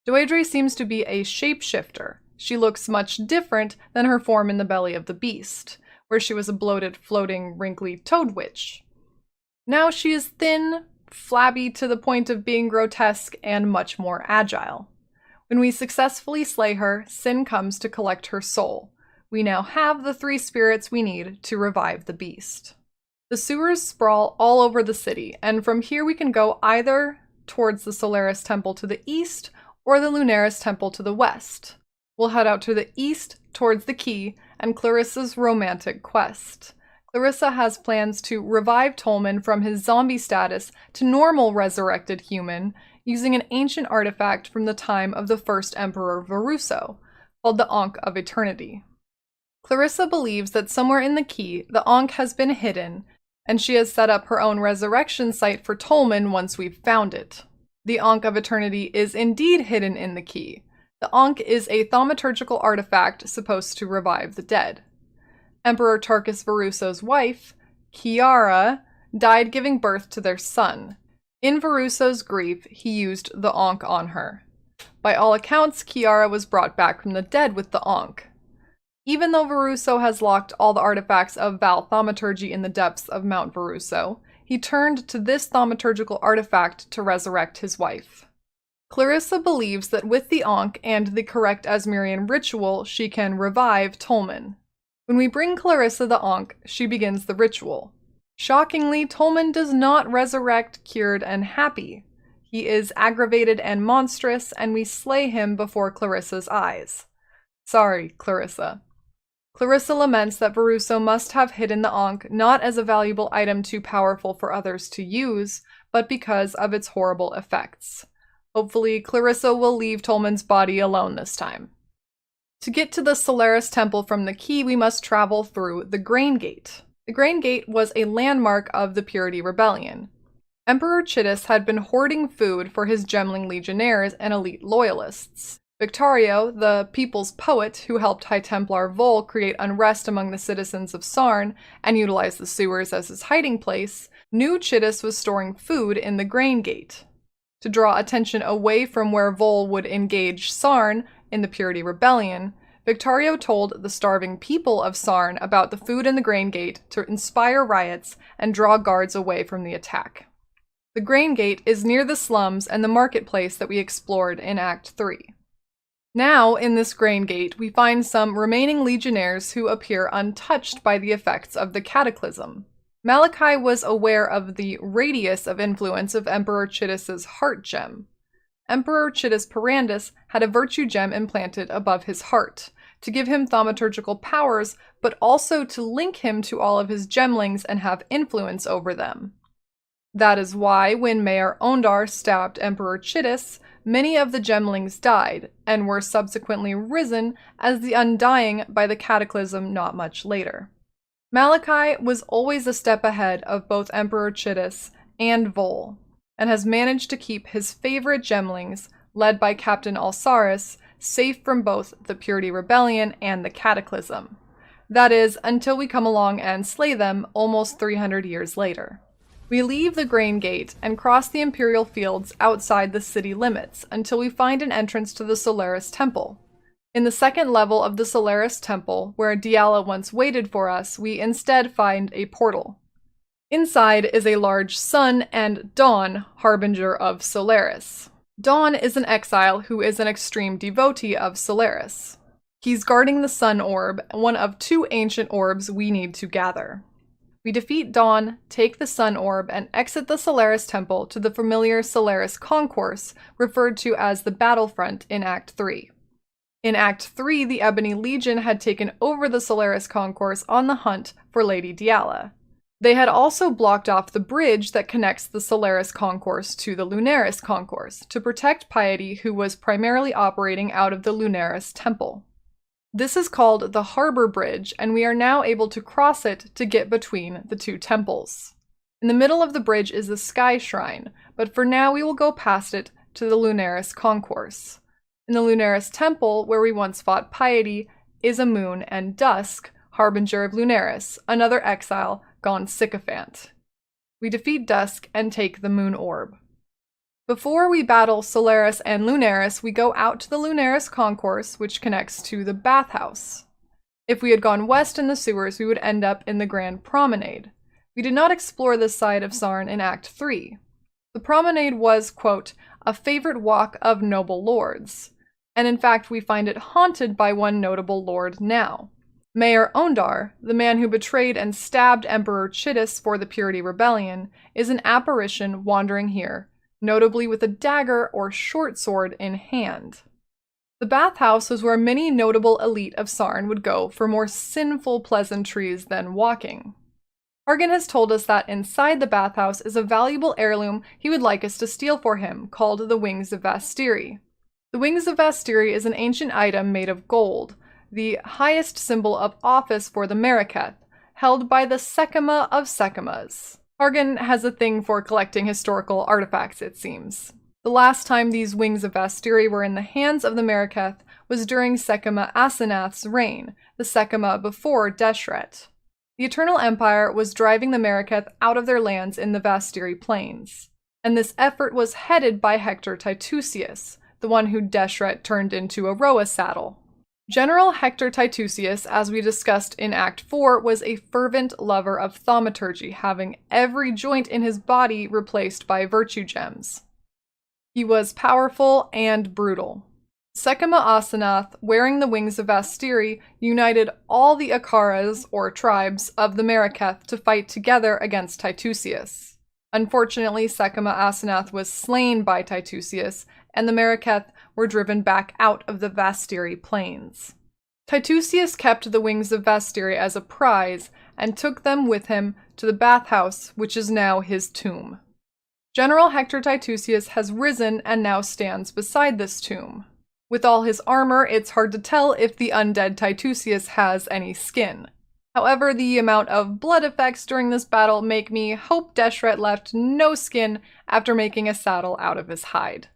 Doedre seems to be a shapeshifter. She looks much different than her form in the belly of the beast, where she was a bloated, floating, wrinkly toad witch. Now she is thin, flabby to the point of being grotesque, and much more agile. When we successfully slay her, Sin comes to collect her soul. We now have the 3 spirits we need to revive the beast. The sewers sprawl all over the city, and from here we can go either towards the Solaris Temple to the east or the Lunaris Temple to the west. We'll head out to the east towards the Key and Clarissa's romantic quest. Clarissa has plans to revive Tolman from his zombie status to normal resurrected human using an ancient artifact from the time of the first Emperor Varuso, called the Ankh of Eternity. Clarissa believes that somewhere in the Key, the Ankh has been hidden, and she has set up her own resurrection site for Tolman once we've found it. The Ankh of Eternity is indeed hidden in the Key. The Ankh is a thaumaturgical artifact supposed to revive the dead. Emperor Tarkus Varuso's wife, Kiara, died giving birth to their son. In Varuso's grief, he used the Ankh on her. By all accounts, Kiara was brought back from the dead with the Ankh. Even though Varuso has locked all the artifacts of Val thaumaturgy in the depths of Mount Varuso, he turned to this thaumaturgical artifact to resurrect his wife. Clarissa believes that with the Ankh and the correct Asmirian ritual, she can revive Tolman. When we bring Clarissa the Ankh, she begins the ritual. Shockingly, Tolman does not resurrect cured and happy. He is aggravated and monstrous, and we slay him before Clarissa's eyes. Sorry, Clarissa. Clarissa laments that Varuso must have hidden the Ankh not as a valuable item too powerful for others to use, but because of its horrible effects. Hopefully, Clarissa will leave Tolman's body alone this time. To get to the Solaris Temple from the Key, we must travel through the Grain Gate. The Grain Gate was a landmark of the Purity Rebellion. Emperor Chittis had been hoarding food for his Gemling legionnaires and elite loyalists. Victario, the people's poet who helped High Templar Vol create unrest among the citizens of Sarn and utilize the sewers as his hiding place, knew Chittis was storing food in the Grain Gate. To draw attention away from where Vol would engage Sarn in the Purity Rebellion, Victario told the starving people of Sarn about the food in the Grain Gate to inspire riots and draw guards away from the attack. The Grain Gate is near the slums and the marketplace that we explored in Act 3. Now, in this Grain Gate, we find some remaining legionnaires who appear untouched by the effects of the cataclysm. Malachai was aware of the radius of influence of Emperor Chittis's heart gem. Emperor Chittis Perandus had a virtue gem implanted above his heart, to give him thaumaturgical powers, but also to link him to all of his gemlings and have influence over them. That is why, when Mayor Ondar stabbed Emperor Chittis, many of the gemlings died, and were subsequently risen as the Undying by the Cataclysm not much later. Malachi was always a step ahead of both Emperor Chittis and Vol, and has managed to keep his favorite gemlings, led by Captain Alsaris, safe from both the Purity Rebellion and the Cataclysm. That is, until we come along and slay them almost 300 years later. We leave the Grain Gate and cross the Imperial fields outside the city limits until we find an entrance to the Solaris Temple. In the second level of the Solaris Temple, where Diala once waited for us, we instead find a portal. Inside is a large sun and Dawn, harbinger of Solaris. Dawn is an exile who is an extreme devotee of Solaris. He's guarding the Sun Orb, one of 2 ancient orbs we need to gather. We defeat Dawn, take the Sun Orb, and exit the Solaris Temple to the familiar Solaris Concourse, referred to as the Battlefront in Act 3. In Act 3, the Ebony Legion had taken over the Solaris Concourse on the hunt for Lady Diala. They had also blocked off the bridge that connects the Solaris Concourse to the Lunaris Concourse to protect Piety, who was primarily operating out of the Lunaris Temple. This is called the Harbor Bridge, and we are now able to cross it to get between the 2 temples. In the middle of the bridge is the Sky Shrine, but for now we will go past it to the Lunaris Concourse. In the Lunaris Temple, where we once fought Piety, is a moon, and Dusk, harbinger of Lunaris, another exile gone sycophant. We defeat Dusk and take the Moon Orb. Before we battle Solaris and Lunaris, we go out to the Lunaris Concourse, which connects to the Bathhouse. If we had gone west in the sewers, we would end up in the Grand Promenade. We did not explore this side of Sarn in Act 3. The promenade was, quote, a favorite walk of noble lords, and in fact we find it haunted by one notable lord now. Mayor Ondar, the man who betrayed and stabbed Emperor Chittis for the Purity Rebellion, is an apparition wandering here, notably with a dagger or short sword in hand. The bathhouse was where many notable elite of Sarn would go for more sinful pleasantries than walking. Hargan has told us that inside the bathhouse is a valuable heirloom he would like us to steal for him, called the Wings of Vastiri. The Wings of Vastiri is an ancient item made of gold, the highest symbol of office for the Mariketh, held by the Sekima of Sekimas. Hargan has a thing for collecting historical artifacts, it seems. The last time these Wings of Vastiri were in the hands of the Mariketh was during Sekima Asenath's reign, the Sekima before Deshret. The Eternal Empire was driving the Mariketh out of their lands in the Vastiri Plains, and this effort was headed by Hector Titusius, the one who Deshret turned into a Roa saddle. General Hector Titusius, as we discussed in Act 4, was a fervent lover of thaumaturgy, having every joint in his body replaced by virtue gems. He was powerful and brutal. Sekima Asenath, wearing the Wings of Vastiri, united all the Akaras, or tribes, of the Mariketh to fight together against Titusius. Unfortunately, Sekima Asenath was slain by Titusius, and the Mariketh were driven back out of the Vastiri plains. Titusius kept the Wings of Vastiri as a prize and took them with him to the bathhouse, which is now his tomb. General Hector Titusius has risen and now stands beside this tomb. With all his armor, it's hard to tell if the undead Titusius has any skin. However, the amount of blood effects during this battle make me hope Deshret left no skin after making a saddle out of his hide.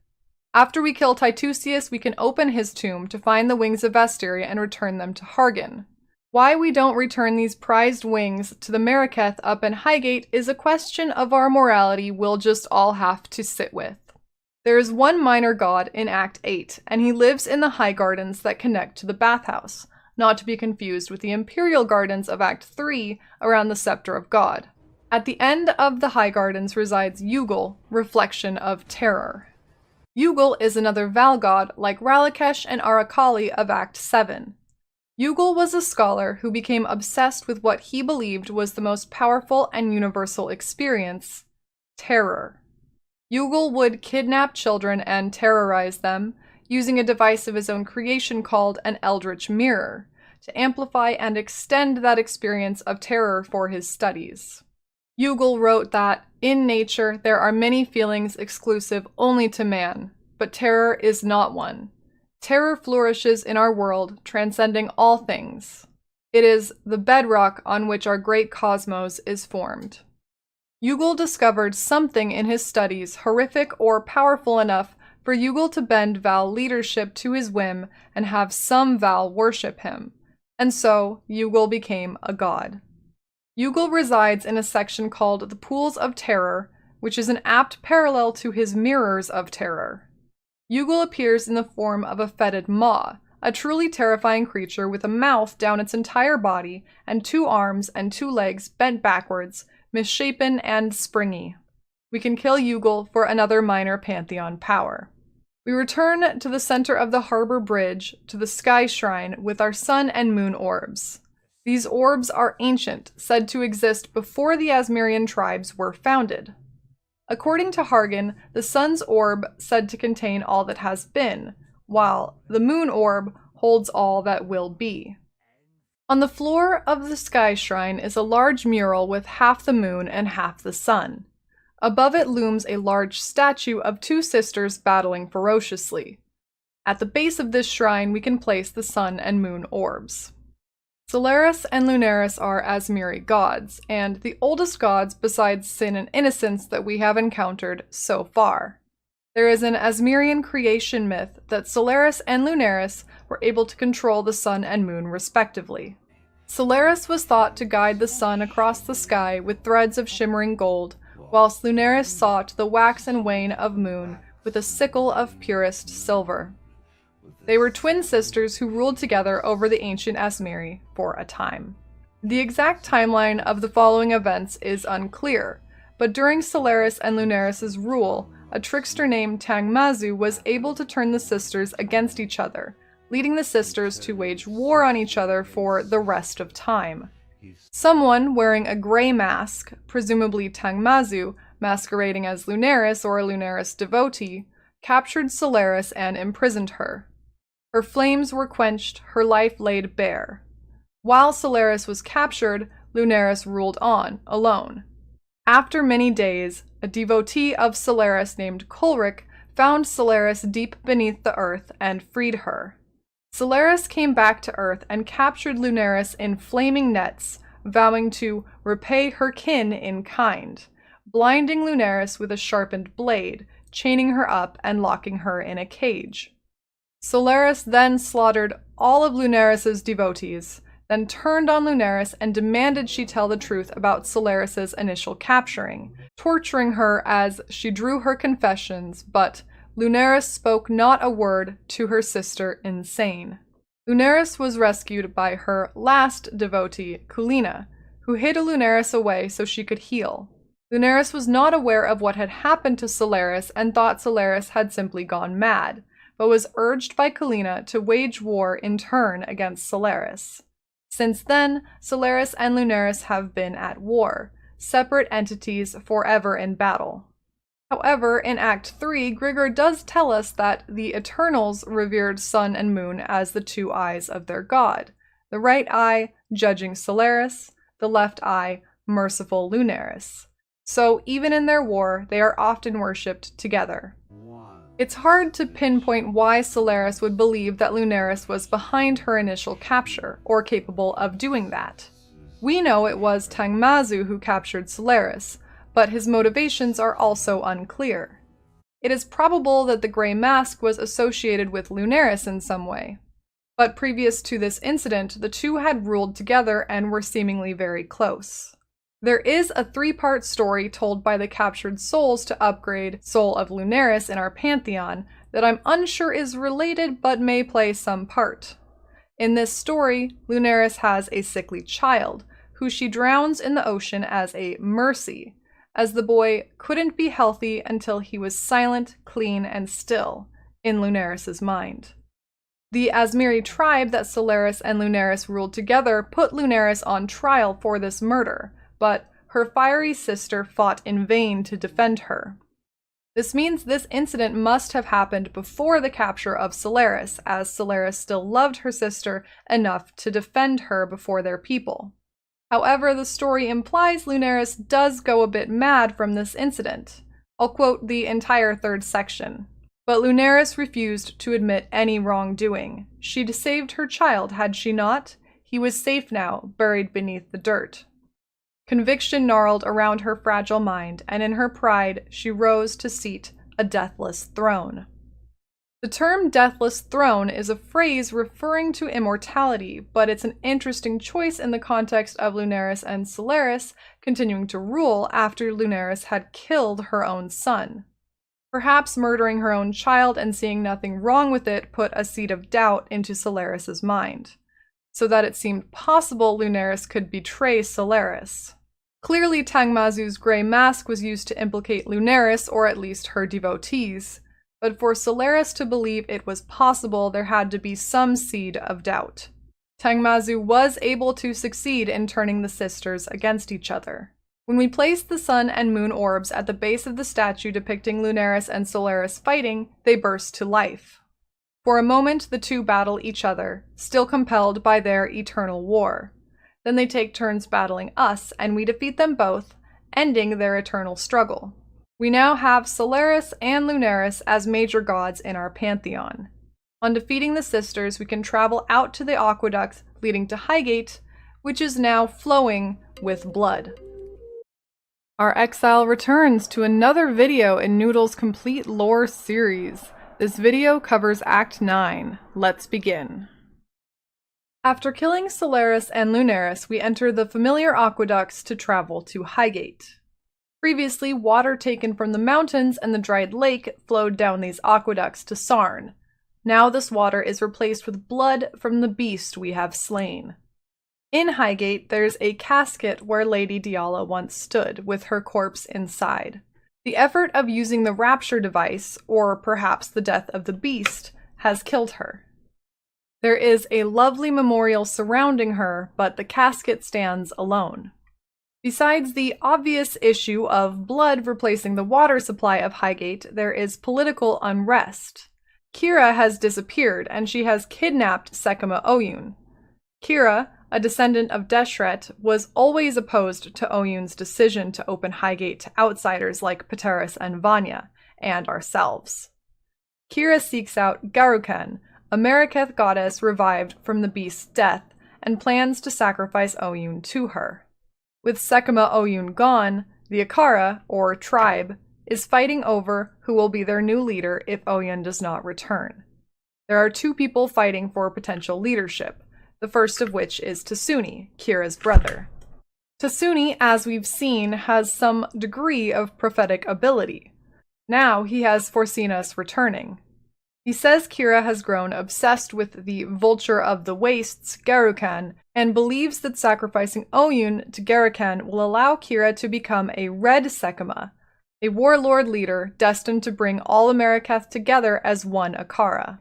After we kill Titusius, we can open his tomb to find the Wings of Vastiri and return them to Hargan. Why we don't return these prized wings to the Mariketh up in Highgate is a question of our morality we'll just all have to sit with. There is one minor god in Act 8, and he lives in the High Gardens that connect to the bathhouse, not to be confused with the Imperial Gardens of Act 3 around the Scepter of God. At the end of the High Gardens resides Yugal, reflection of terror. Yugal is another Val god like Ralakesh and Arakali of Act 7. Yugal was a scholar who became obsessed with what he believed was the most powerful and universal experience, terror. Yugal would kidnap children and terrorize them, using a device of his own creation called an Eldritch Mirror, to amplify and extend that experience of terror for his studies. Yugal wrote that, In nature, there are many feelings exclusive only to man, but terror is not one. Terror flourishes in our world, transcending all things. It is the bedrock on which our great cosmos is formed. Yugol discovered something in his studies horrific or powerful enough for Yugol to bend Val leadership to his whim and have some Val worship him, and so Yugol became a god. Yugol resides in a section called the Pools of Terror, which is an apt parallel to his Mirrors of Terror. Yugol appears in the form of a fetid maw, a truly terrifying creature with a mouth down its entire body and 2 arms and 2 legs bent backwards, misshapen and springy. We can kill Yugol for another minor pantheon power. We return to the center of the harbor bridge to the sky shrine with our sun and moon orbs. These orbs are ancient, said to exist before the Asmirian tribes were founded. According to Hargan, the sun's orb said to contain all that has been, while the moon orb holds all that will be. On the floor of the sky shrine is a large mural with half the moon and half the sun. Above it looms a large statue of 2 sisters battling ferociously. At the base of this shrine we can place the sun and moon orbs. Solaris and Lunaris are Asmiri gods, and the oldest gods besides sin and innocence that we have encountered so far. There is an Asmirian creation myth that Solaris and Lunaris were able to control the sun and moon respectively. Solaris was thought to guide the sun across the sky with threads of shimmering gold, whilst Lunaris sought the wax and wane of moon with a sickle of purest silver. They were twin sisters who ruled together over the ancient Asmiri for a time. The exact timeline of the following events is unclear, but during Solaris and Lunaris' rule, a trickster named Tangmazu was able to turn the sisters against each other, leading the sisters to wage war on each other for the rest of time. Someone wearing a gray mask, presumably Tangmazu, masquerading as Lunaris or a Lunaris devotee, captured Solaris and imprisoned her. Her flames were quenched, her life laid bare. While Solaris was captured, Lunaris ruled on, alone. After many days, a devotee of Solaris named Kulrik found Solaris deep beneath the earth and freed her. Solaris came back to Earth and captured Lunaris in flaming nets, vowing to repay her kin in kind, blinding Lunaris with a sharpened blade, chaining her up and locking her in a cage. Solaris then slaughtered all of Lunaris' devotees, then turned on Lunaris and demanded she tell the truth about Solaris' initial capturing, torturing her as she drew her confessions, but Lunaris spoke not a word to her sister Insane. Lunaris was rescued by her last devotee, Kulina, who hid Lunaris away so she could heal. Lunaris was not aware of what had happened to Solaris and thought Solaris had simply gone mad, but was urged by Kulina to wage war in turn against Solaris. Since then, Solaris and Lunaris have been at war, separate entities forever in battle. However, in Act 3, Grigor does tell us that the Eternals revered sun and moon as the 2 eyes of their god, the right eye judging Solaris, the left eye merciful Lunaris. So even in their war, they are often worshipped together. It's hard to pinpoint why Solaris would believe that Lunaris was behind her initial capture, or capable of doing that. We know it was Tangmazu who captured Solaris, but his motivations are also unclear. It is probable that the Grey Mask was associated with Lunaris in some way. But previous to this incident, the 2 had ruled together and were seemingly very close. There is a 3-part story told by the captured souls to upgrade Soul of Lunaris in our pantheon that I'm unsure is related but may play some part. In this story, Lunaris has a sickly child, who she drowns in the ocean as a mercy, as the boy couldn't be healthy until he was silent, clean, and still, in Lunaris' mind. The Asmiri tribe that Solaris and Lunaris ruled together put Lunaris on trial for this murder, but her fiery sister fought in vain to defend her. This means this incident must have happened before the capture of Solaris, as Solaris still loved her sister enough to defend her before their people. However, the story implies Lunaris does go a bit mad from this incident. I'll quote the entire third section. But Lunaris refused to admit any wrongdoing. She'd saved her child, had she not? He was safe now, buried beneath the dirt. Conviction gnarled around her fragile mind, and in her pride she rose to seat a deathless throne. The term deathless throne is a phrase referring to immortality, but it's an interesting choice in the context of Lunaris and Solaris continuing to rule after Lunaris had killed her own son. Perhaps murdering her own child and seeing nothing wrong with it put a seed of doubt into Solaris's mind, so that it seemed possible Lunaris could betray Solaris. Clearly, Tangmazu's gray mask was used to implicate Lunaris, or at least her devotees, but for Solaris to believe it was possible, there had to be some seed of doubt. Tangmazu was able to succeed in turning the sisters against each other. When we placed the sun and moon orbs at the base of the statue depicting Lunaris and Solaris fighting, they burst to life. For a moment, the two battle each other, still compelled by their eternal war. Then they take turns battling us, and we defeat them both, ending their eternal struggle. We now have Solaris and Lunaris as major gods in our pantheon. On defeating the sisters, we can travel out to the aqueduct leading to Highgate, which is now flowing with blood. Our Exile returns to another video in Noodle's complete lore series. This video covers Act 9. Let's begin. After killing Solaris and Lunaris, we enter the familiar aqueducts to travel to Highgate. Previously, water taken from the mountains and the dried lake flowed down these aqueducts to Sarn. Now this water is replaced with blood from the beast we have slain. In Highgate, there's a casket where Lady Diala once stood, with her corpse inside. The effort of using the rapture device, or perhaps the death of the beast, has killed her. There is a lovely memorial surrounding her, but the casket stands alone. Besides the obvious issue of blood replacing the water supply of Highgate, there is political unrest. Kira has disappeared, and she has kidnapped Sekima Oyun. Kira, a descendant of Deshret, was always opposed to Oyun's decision to open Highgate to outsiders like Pateris and Vanya, and ourselves. Kira seeks out Garuken, a Mariketh goddess revived from the beast's death, and plans to sacrifice Oyun to her. With Sekima Oyun gone, the Akara, or tribe, is fighting over who will be their new leader if Oyun does not return. There are two people fighting for potential leadership, the first of which is Tasuni, Kira's brother. Tasuni, as we've seen, has some degree of prophetic ability. Now he has foreseen us returning. He says Kira has grown obsessed with the Vulture of the Wastes, Garuken, and believes that sacrificing Oyun to Garuken will allow Kira to become a Red Sekima, a warlord leader destined to bring all Mariketh together as one Akara.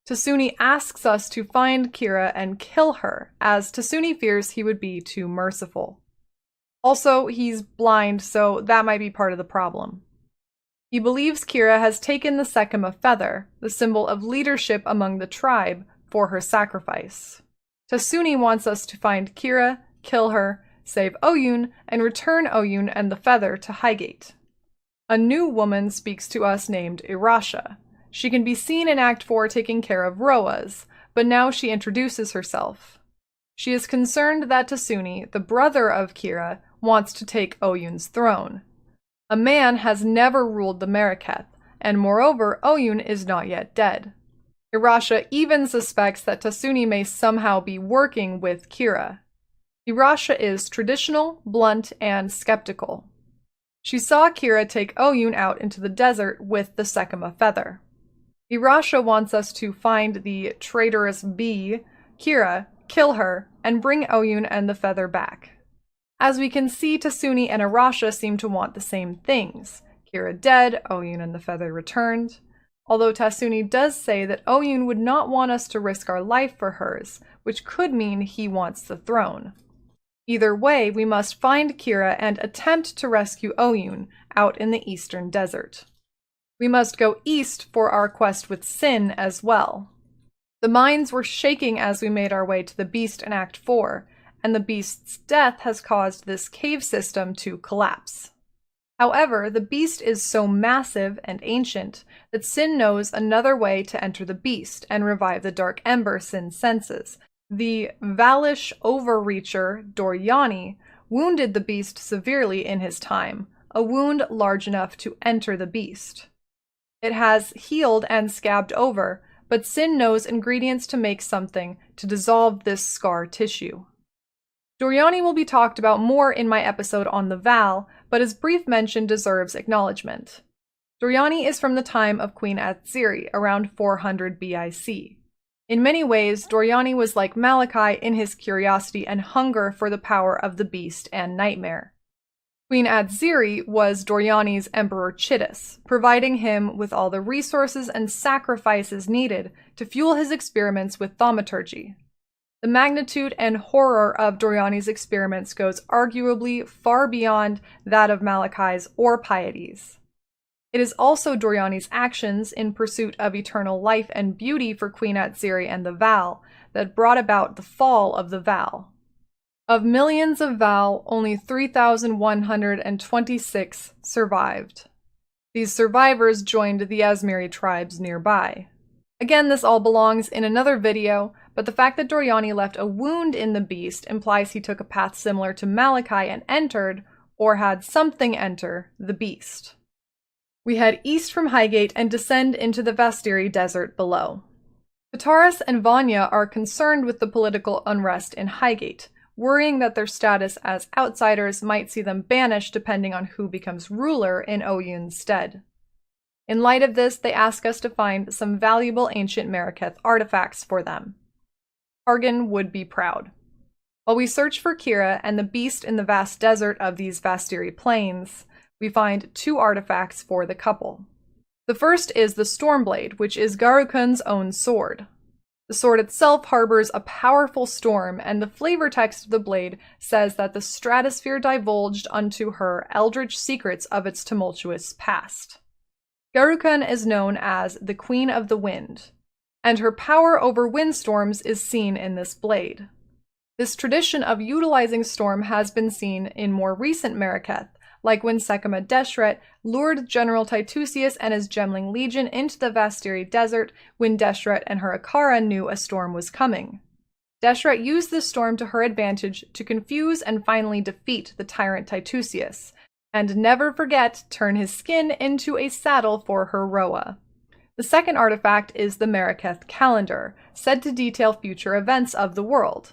Tasuni asks us to find Kira and kill her, as Tasuni fears he would be too merciful. Also, he's blind, so that might be part of the problem. He believes Kira has taken the Sekima feather, the symbol of leadership among the tribe, for her sacrifice. Tasuni wants us to find Kira, kill her, save Oyun, and return Oyun and the feather to Highgate. A new woman speaks to us named Irasha. She can be seen in Act 4 taking care of Roas, but now she introduces herself. She is concerned that Tasuni, the brother of Kira, wants to take Oyun's throne. A man has never ruled the Mariketh, and moreover, Oyun is not yet dead. Irasha even suspects that Tasuni may somehow be working with Kira. Irasha is traditional, blunt, and skeptical. She saw Kira take Oyun out into the desert with the Sekima feather. Irasha wants us to find the traitorous bee, Kira, kill her, and bring Oyun and the feather back. As we can see, Tasuni and Irasha seem to want the same things. Kira dead, Oyun and the feather returned. Although Tasuni does say that Oyun would not want us to risk our life for hers, which could mean he wants the throne. Either way, we must find Kira and attempt to rescue Oyun out in the eastern desert. We must go east for our quest with Sin as well. The mines were shaking as we made our way to the beast in Act 4, and the beast's death has caused this cave system to collapse. However, the beast is so massive and ancient that Sin knows another way to enter the beast and revive the dark ember Sin senses. The Valish overreacher, Doryani, wounded the beast severely in his time, a wound large enough to enter the beast. It has healed and scabbed over, but Sin knows ingredients to make something to dissolve this scar tissue. Doryani will be talked about more in my episode on the Val, but his brief mention deserves acknowledgement. Doryani is from the time of Queen Atziri, around 400 BIC. In many ways, Doryani was like Malachi in his curiosity and hunger for the power of the beast and nightmare. Queen Atziri was Doryani's Emperor Chittis, providing him with all the resources and sacrifices needed to fuel his experiments with thaumaturgy. The magnitude and horror of Doryani's experiments goes arguably far beyond that of Malachi's or Piety's. It is also Doryani's actions in pursuit of eternal life and beauty for Queen Atziri and the Val that brought about the fall of the Val. Of millions of Val, only 3,126 survived. These survivors joined the Azmiri tribes nearby. Again, this all belongs in another video, but the fact that Doryani left a wound in the beast implies he took a path similar to Malachi and entered, or had something enter, the beast. We head east from Highgate and descend into the Vastiri desert below. Pitaris and Vanya are concerned with the political unrest in Highgate, worrying that their status as outsiders might see them banished depending on who becomes ruler in Oyun's stead. In light of this, they ask us to find some valuable ancient Mariketh artifacts for them. Hargan would be proud. While we search for Kira and the beast in the vast desert of these Vastiri plains, we find 2 artifacts for the couple. The first is the Stormblade, which is Garukun's own sword. The sword itself harbors a powerful storm, and the flavor text of the blade says that the stratosphere divulged unto her eldritch secrets of its tumultuous past. Garukun is known as the Queen of the Wind, and her power over windstorms is seen in this blade. This tradition of utilizing storm has been seen in more recent Mariketh, like when Sekema Deshret lured General Titusius and his Gemling Legion into the Vastiri desert when Deshret and her Akara knew a storm was coming. Deshret used this storm to her advantage to confuse and finally defeat the tyrant Titusius, and never forget turn his skin into a saddle for her Roa. The second artifact is the Mariketh calendar, said to detail future events of the world.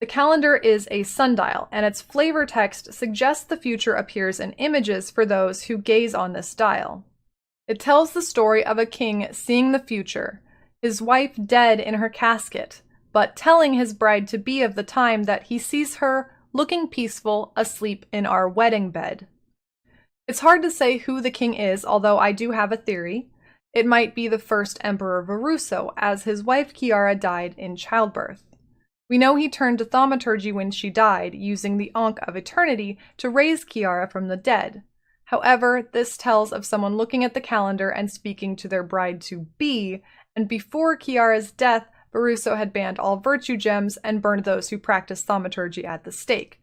The calendar is a sundial, and its flavor text suggests the future appears in images for those who gaze on this dial. It tells the story of a king seeing the future, his wife dead in her casket, but telling his bride-to-be of the time that he sees her looking peaceful, asleep in our wedding bed. It's hard to say who the king is, although I do have a theory. It might be the first Emperor Varuso, as his wife Kiara died in childbirth. We know he turned to thaumaturgy when she died, using the Ankh of Eternity to raise Kiara from the dead. However, this tells of someone looking at the calendar and speaking to their bride-to-be, and before Kiara's death, Varuso had banned all virtue gems and burned those who practiced thaumaturgy at the stake.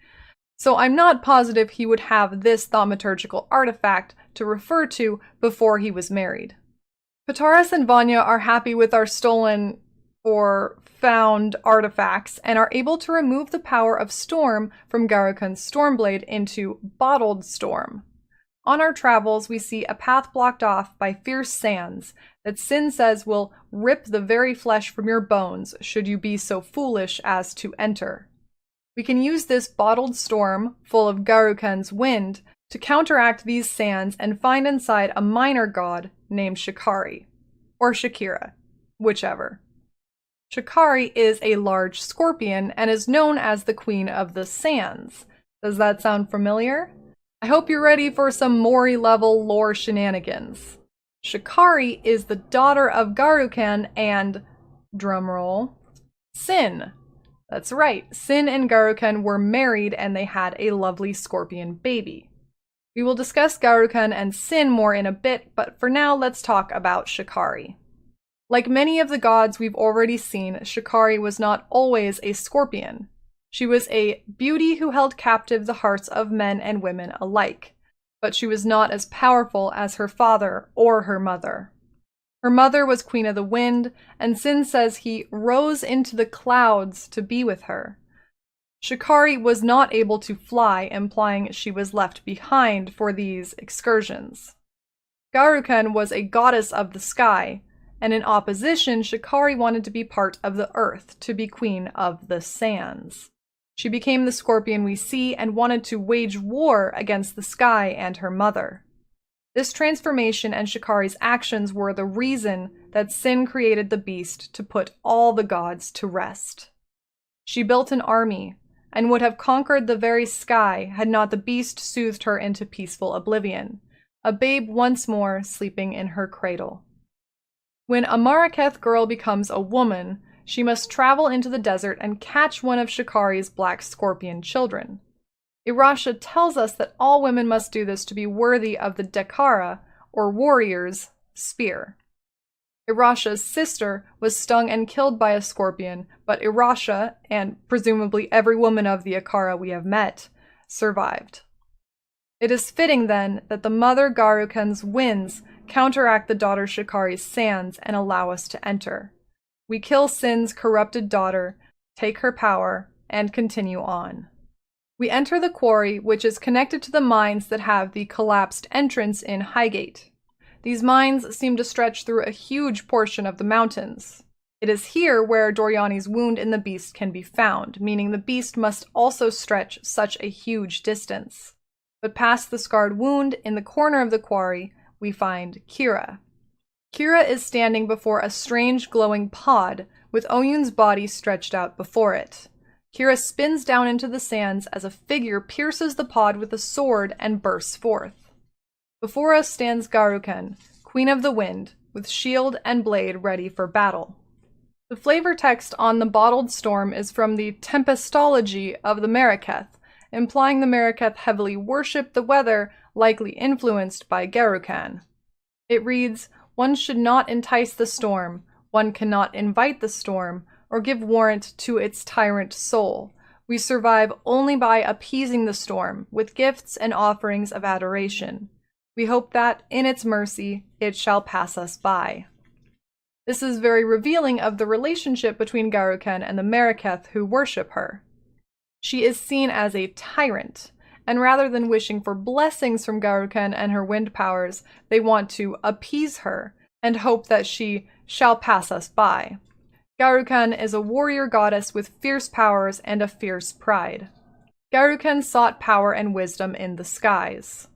So I'm not positive he would have this thaumaturgical artifact to refer to before he was married. Pitaris and Vanya are happy with our stolen or found artifacts and are able to remove the power of Storm from Garukun's Stormblade into Bottled Storm. On our travels, we see a path blocked off by fierce sands that Sin says will rip the very flesh from your bones should you be so foolish as to enter. We can use this Bottled Storm, full of Garukun's wind, to counteract these sands and find inside a minor god named Shikari, or Shakira, whichever. Shikari is a large scorpion and is known as the Queen of the Sands. Does that sound familiar? I hope you're ready for some Mori-level lore shenanigans. Shikari is the daughter of Garukun and, drumroll, Sin. That's right, Sin and Garukun were married and they had a lovely scorpion baby. We will discuss Garukun and Sin more in a bit, but for now let's talk about Shikari. Like many of the gods we've already seen, Shikari was not always a scorpion. She was a beauty who held captive the hearts of men and women alike, but she was not as powerful as her father or her mother. Her mother was Queen of the Wind, and Sin says he rose into the clouds to be with her. Shikari was not able to fly, implying she was left behind for these excursions. Garukan was a goddess of the sky, and in opposition, Shikari wanted to be part of the earth, to be queen of the sands. She became the scorpion we see and wanted to wage war against the sky and her mother. This transformation and Shikari's actions were the reason that Sin created the beast to put all the gods to rest. She built an army and would have conquered the very sky had not the beast soothed her into peaceful oblivion, a babe once more sleeping in her cradle. When a Marraketh girl becomes a woman, she must travel into the desert and catch one of Shikari's black scorpion children. Irasha tells us that all women must do this to be worthy of the Dekara, or warrior's, spear. Irasha's sister was stung and killed by a scorpion, but Irasha, and presumably every woman of the Akara we have met, survived. It is fitting, then, that the mother Garukan's winds counteract the daughter Shikari's sands and allow us to enter. We kill Sin's corrupted daughter, take her power, and continue on. We enter the quarry, which is connected to the mines that have the collapsed entrance in Highgate. These mines seem to stretch through a huge portion of the mountains. It is here where Doriani's wound in the beast can be found, meaning the beast must also stretch such a huge distance. But past the scarred wound, in the corner of the quarry, we find Kira. Kira is standing before a strange glowing pod, with Oyun's body stretched out before it. Kira spins down into the sands as a figure pierces the pod with a sword and bursts forth. Before us stands Garukan, Queen of the Wind, with shield and blade ready for battle. The flavor text on the bottled storm is from the Tempestology of the Marraketh, implying the Marraketh heavily worship the weather, likely influenced by Garukan. It reads, "One should not entice the storm, one cannot invite the storm, or give warrant to its tyrant soul. We survive only by appeasing the storm with gifts and offerings of adoration. We hope that, in its mercy, it shall pass us by." This is very revealing of the relationship between Garukan and the Marraketh who worship her. She is seen as a tyrant, and rather than wishing for blessings from Garukan and her wind powers, they want to appease her and hope that she shall pass us by. Garukan is a warrior goddess with fierce powers and a fierce pride. Garukan sought power and wisdom in the skies.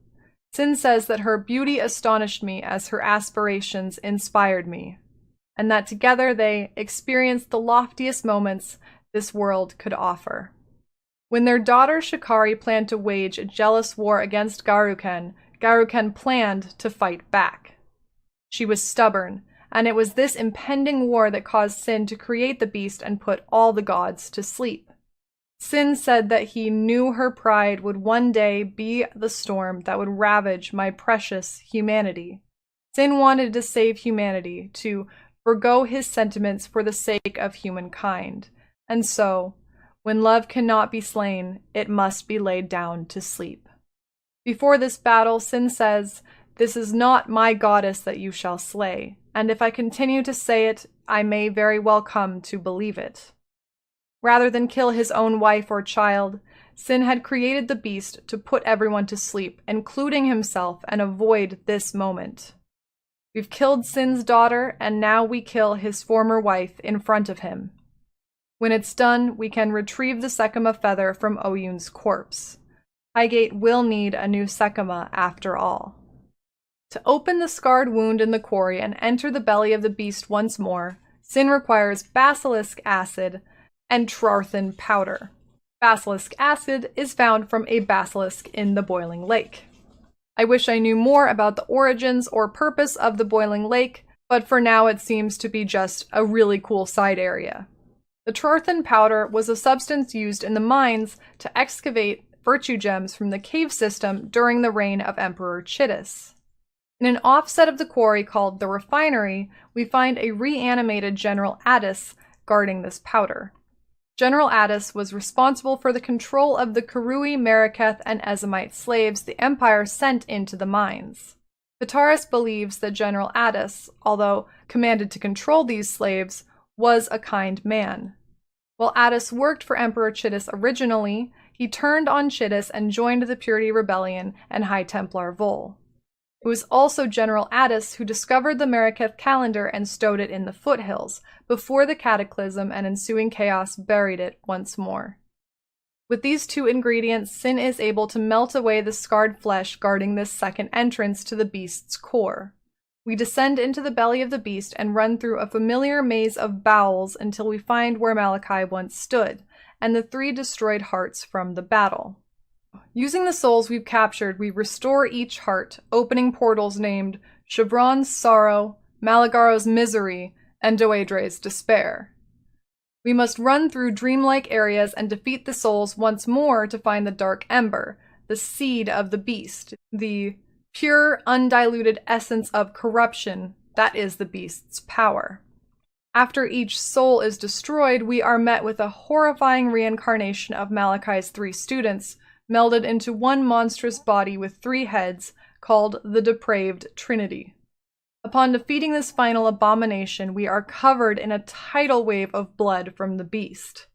Sin says that her beauty astonished me as her aspirations inspired me, and that together they experienced the loftiest moments this world could offer. When their daughter Shikari planned to wage a jealous war against Garukan, Garukan planned to fight back. She was stubborn, and it was this impending war that caused Sin to create the beast and put all the gods to sleep. Sin said that he knew her pride would one day be the storm that would ravage my precious humanity. Sin wanted to save humanity, to forgo his sentiments for the sake of humankind. And so, when love cannot be slain, it must be laid down to sleep. Before this battle, Sin says, "This is not my goddess that you shall slay, and if I continue to say it, I may very well come to believe it." Rather than kill his own wife or child, Sin had created the beast to put everyone to sleep, including himself, and avoid this moment. We've killed Sin's daughter, and now we kill his former wife in front of him. When it's done, we can retrieve the Sekama feather from Oyun's corpse. Highgate will need a new Sekama after all. To open the scarred wound in the quarry and enter the belly of the beast once more, Sin requires basilisk acid and Trarthan powder. Basilisk acid is found from a basilisk in the boiling lake. I wish I knew more about the origins or purpose of the boiling lake, but for now it seems to be just a really cool side area. The Trarthan powder was a substance used in the mines to excavate virtue gems from the cave system during the reign of Emperor Chittis. In an offset of the quarry called the Refinery, we find a reanimated General Addis guarding this powder. General Addis was responsible for the control of the Karui, Marraketh, and Ezamite slaves the Empire sent into the mines. Pitaris believes that General Addis, although commanded to control these slaves, was a kind man. While Addis worked for Emperor Chittis originally, he turned on Chittis and joined the Purity Rebellion and High Templar Vol. It was also General Addis who discovered the Marraketh calendar and stowed it in the foothills, before the cataclysm and ensuing chaos buried it once more. With these two ingredients, Sin is able to melt away the scarred flesh guarding this second entrance to the beast's core. We descend into the belly of the beast and run through a familiar maze of bowels until we find where Malachi once stood, and the 3 destroyed hearts from the battle. Using the souls we've captured, we restore each heart, opening portals named Chevron's Sorrow, Malagaro's Misery, and Doedre's Despair. We must run through dreamlike areas and defeat the souls once more to find the Dark Ember, the seed of the beast, the pure, undiluted essence of corruption that is the beast's power. After each soul is destroyed, we are met with a horrifying reincarnation of Malachi's 3 students, melded into one monstrous body with 3 heads, called the Depraved Trinity. Upon defeating this final abomination, we are covered in a tidal wave of blood from the beast.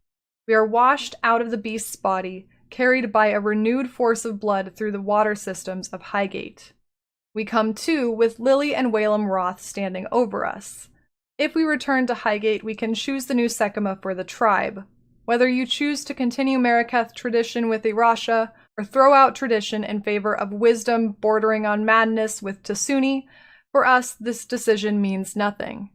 We are washed out of the beast's body, carried by a renewed force of blood through the water systems of Highgate. We come to with Lily and Whalem Roth standing over us. If we return to Highgate, we can choose the new Sekima for the tribe. Whether you choose to continue Marraketh tradition with Irasha, or throw out tradition in favor of wisdom bordering on madness with Tasuni, for us this decision means nothing.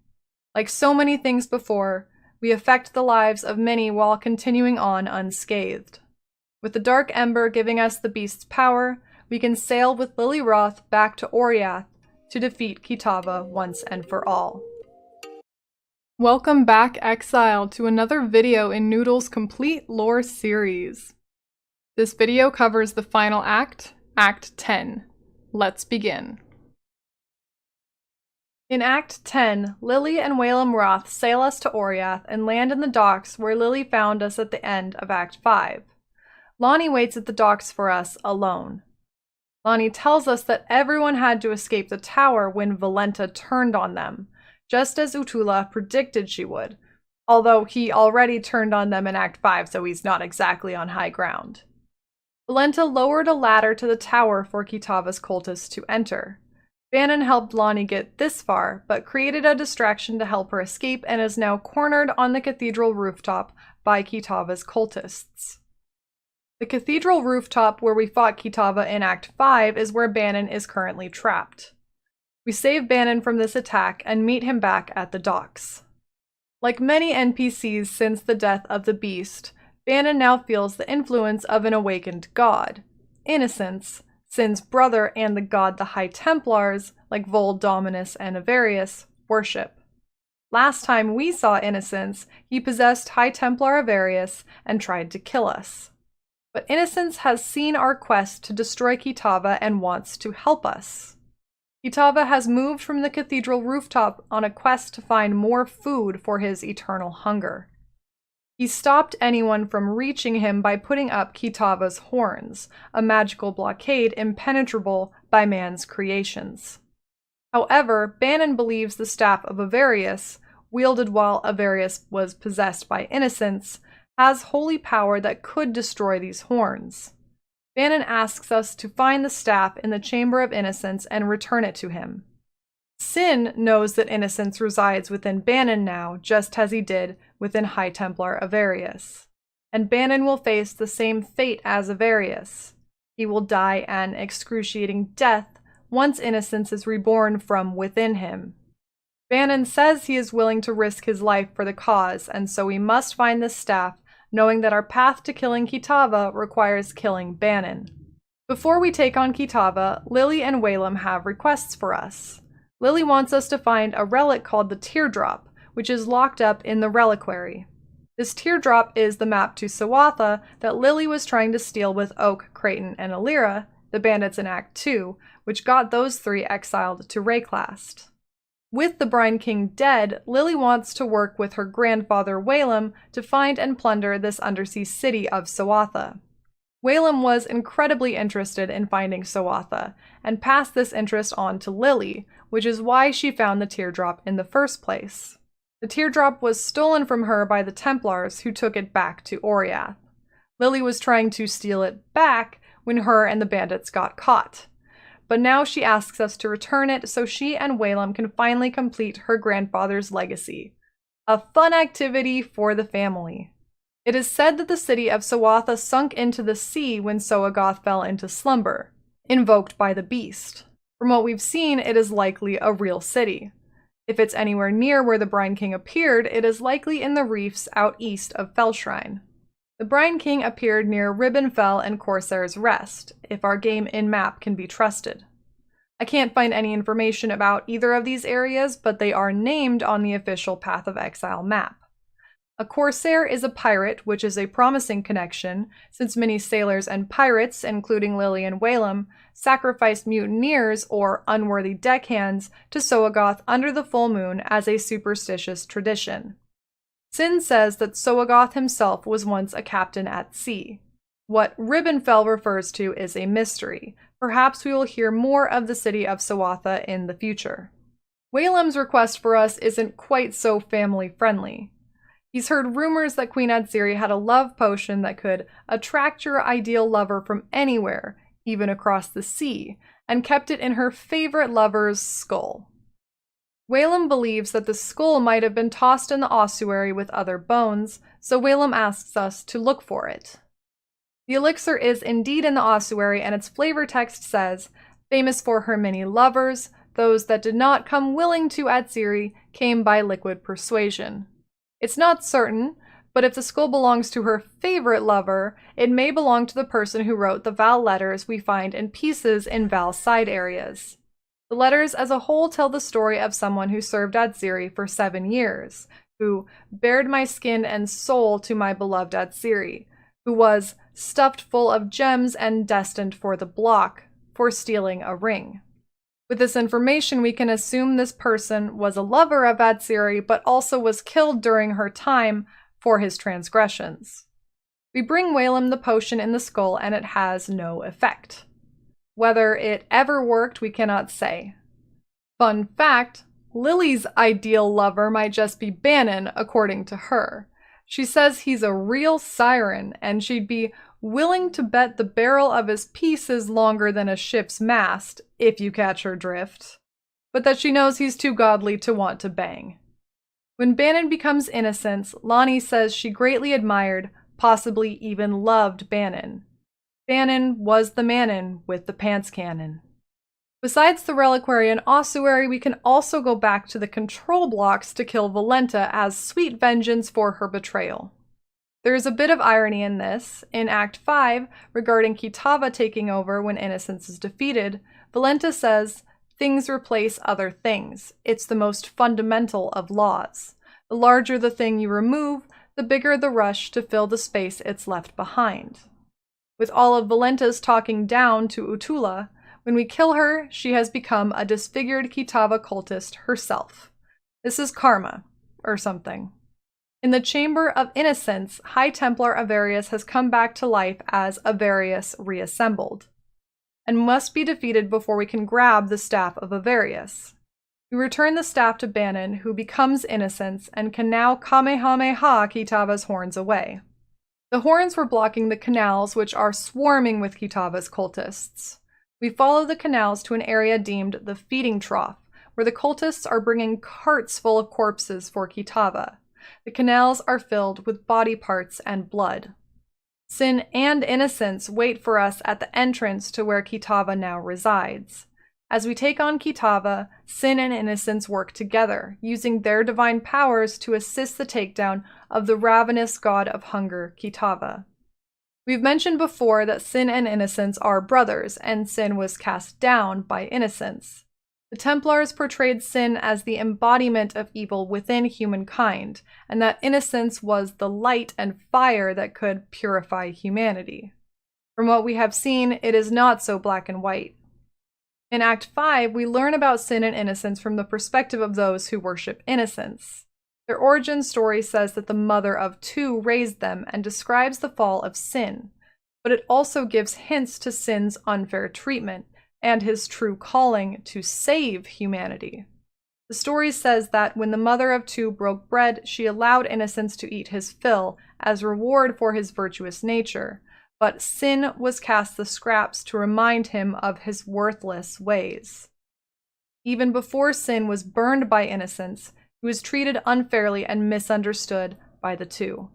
Like so many things before, we affect the lives of many while continuing on unscathed. With the Dark Ember giving us the beast's power, we can sail with Lily Roth back to Oriath to defeat Kitava once and for all. Welcome back, Exile, to another video in Noodle's complete lore series. This video covers the final act, Act 10. Let's begin. In Act 10, Lily and Whalem Roth sail us to Oriath and land in the docks where Lily found us at the end of Act 5. Lonnie waits at the docks for us alone. Lonnie tells us that everyone had to escape the tower when Valenta turned on them, just as Utula predicted she would, although he already turned on them in Act 5, so he's not exactly on high ground. Valenta lowered a ladder to the tower for Kitava's cultists to enter. Bannon helped Lonnie get this far, but created a distraction to help her escape and is now cornered on the cathedral rooftop by Kitava's cultists. The cathedral rooftop where we fought Kitava in Act 5 is where Bannon is currently trapped. We save Bannon from this attack and meet him back at the docks. Like many NPCs since the death of the beast, Bannon now feels the influence of an awakened god, Innocence, Sin's brother and the god the High Templars, like Vol, Dominus, and Avarius, worship. Last time we saw Innocence, he possessed High Templar Avarius and tried to kill us. But Innocence has seen our quest to destroy Kitava and wants to help us. Kitava has moved from the cathedral rooftop on a quest to find more food for his eternal hunger. He stopped anyone from reaching him by putting up Kitava's horns, a magical blockade impenetrable by man's creations. However, Bannon believes the staff of Avarius, wielded while Avarius was possessed by Innocence, has holy power that could destroy these horns. Bannon asks us to find the staff in the Chamber of Innocence and return it to him. Sin knows that Innocence resides within Bannon now, just as he did within High Templar Avarius. And Bannon will face the same fate as Avarius. He will die an excruciating death once Innocence is reborn from within him. Bannon says he is willing to risk his life for the cause, and so we must find this staff, knowing that our path to killing Kitava requires killing Bannon. Before we take on Kitava, Lily and Whalem have requests for us. Lily wants us to find a relic called the Teardrop, which is locked up in the reliquary. This teardrop is the map to Sawatha that Lily was trying to steal with Oak, Creighton, and Alira, the bandits in Act 2, which got those 3 exiled to Rayclast. With the Brine King dead, Lily wants to work with her grandfather Waylem to find and plunder this undersea city of Sawatha. Waylem was incredibly interested in finding Sawatha, and passed this interest on to Lily, which is why she found the teardrop in the first place. The teardrop was stolen from her by the Templars, who took it back to Oriath. Lily was trying to steal it back when her and the bandits got caught. But now she asks us to return it so she and Waylem can finally complete her grandfather's legacy. A fun activity for the family. It is said that the city of Sawatha sunk into the sea when Soagoth fell into slumber, invoked by the beast. From what we've seen, it is likely a real city. If it's anywhere near where the Brine King appeared, it is likely in the reefs out east of Fellshrine. The Brine King appeared near Ribbonfell and Corsair's Rest, if our game in-map can be trusted. I can't find any information about either of these areas, but they are named on the official Path of Exile map. A Corsair is a pirate, which is a promising connection, since many sailors and pirates, including Lily and Waylem, sacrificed mutineers or unworthy deckhands to Soagoth under the full moon as a superstitious tradition. Sin says that Soagoth himself was once a captain at sea. What Ribbonfell refers to is a mystery. Perhaps we will hear more of the city of Sawatha in the future. Waylem's request for us isn't quite so family-friendly. He's heard rumors that Queen Adsiri had a love potion that could attract your ideal lover from anywhere, even across the sea, and kept it in her favorite lover's skull. Waylem believes that the skull might have been tossed in the ossuary with other bones, so Waylem asks us to look for it. The elixir is indeed in the ossuary, and its flavor text says, "Famous for her many lovers, those that did not come willing to Adsiri came by liquid persuasion." It's not certain, but if the skull belongs to her favorite lover, it may belong to the person who wrote the Val letters we find in pieces in Val's side areas. The letters as a whole tell the story of someone who served Adsiri for 7 years, who bared my skin and soul to my beloved Adsiri, who was stuffed full of gems and destined for the block for stealing a ring. With this information, we can assume this person was a lover of Adsiri, but also was killed during her time for his transgressions. We bring Waylem the potion in the skull, and it has no effect. Whether it ever worked, we cannot say. Fun fact, Lily's ideal lover might just be Bannon, according to her. She says he's a real siren, and she'd be willing to bet the barrel of his piece is longer than a ship's mast, if you catch her drift, but that she knows he's too godly to want to bang. When Bannon becomes Innocence, Lonnie says she greatly admired, possibly even loved Bannon. Bannon was the Manon with the pants cannon. Besides the reliquary and ossuary, we can also go back to the control blocks to kill Valenta as sweet vengeance for her betrayal. There is a bit of irony in this. In Act 5, regarding Kitava taking over when Innocence is defeated, Valenta says, "Things replace other things. It's the most fundamental of laws. The larger the thing you remove, the bigger the rush to fill the space it's left behind." With all of Valenta's talking down to Utula, when we kill her, she has become a disfigured Kitava cultist herself. This is karma, or something. In the Chamber of Innocence, High Templar Avarius has come back to life as Avarius reassembled, and must be defeated before we can grab the Staff of Avarius. We return the staff to Bannon, who becomes Innocence, and can now Kamehameha Kitava's horns away. The horns were blocking the canals, which are swarming with Kitava's cultists. We follow the canals to an area deemed the Feeding Trough, where the cultists are bringing carts full of corpses for Kitava. The canals are filled with body parts and blood. Sin and Innocence wait for us at the entrance to where Kitava now resides. As we take on Kitava, Sin and Innocence work together, using their divine powers to assist the takedown of the ravenous god of hunger, Kitava. We've mentioned before that Sin and Innocence are brothers, and Sin was cast down by Innocence. The Templars portrayed Sin as the embodiment of evil within humankind, and that Innocence was the light and fire that could purify humanity. From what we have seen, it is not so black and white. In Act 5, we learn about sin and innocence from the perspective of those who worship innocence. Their origin story says that the mother of two raised them and describes the fall of sin, but it also gives hints to sin's unfair treatment and his true calling to save humanity. The story says that when the mother of two broke bread, she allowed innocence to eat his fill as reward for his virtuous nature, but sin was cast the scraps to remind him of his worthless ways. Even before sin was burned by innocence, he was treated unfairly and misunderstood by the two.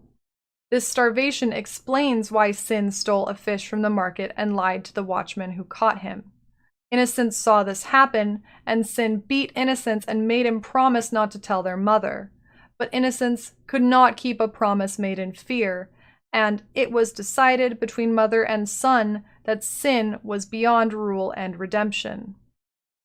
This starvation explains why Sin stole a fish from the market and lied to the watchman who caught him. Innocence saw this happen, and Sin beat Innocence and made him promise not to tell their mother. But Innocence could not keep a promise made in fear, and it was decided between mother and son that Sin was beyond rule and redemption.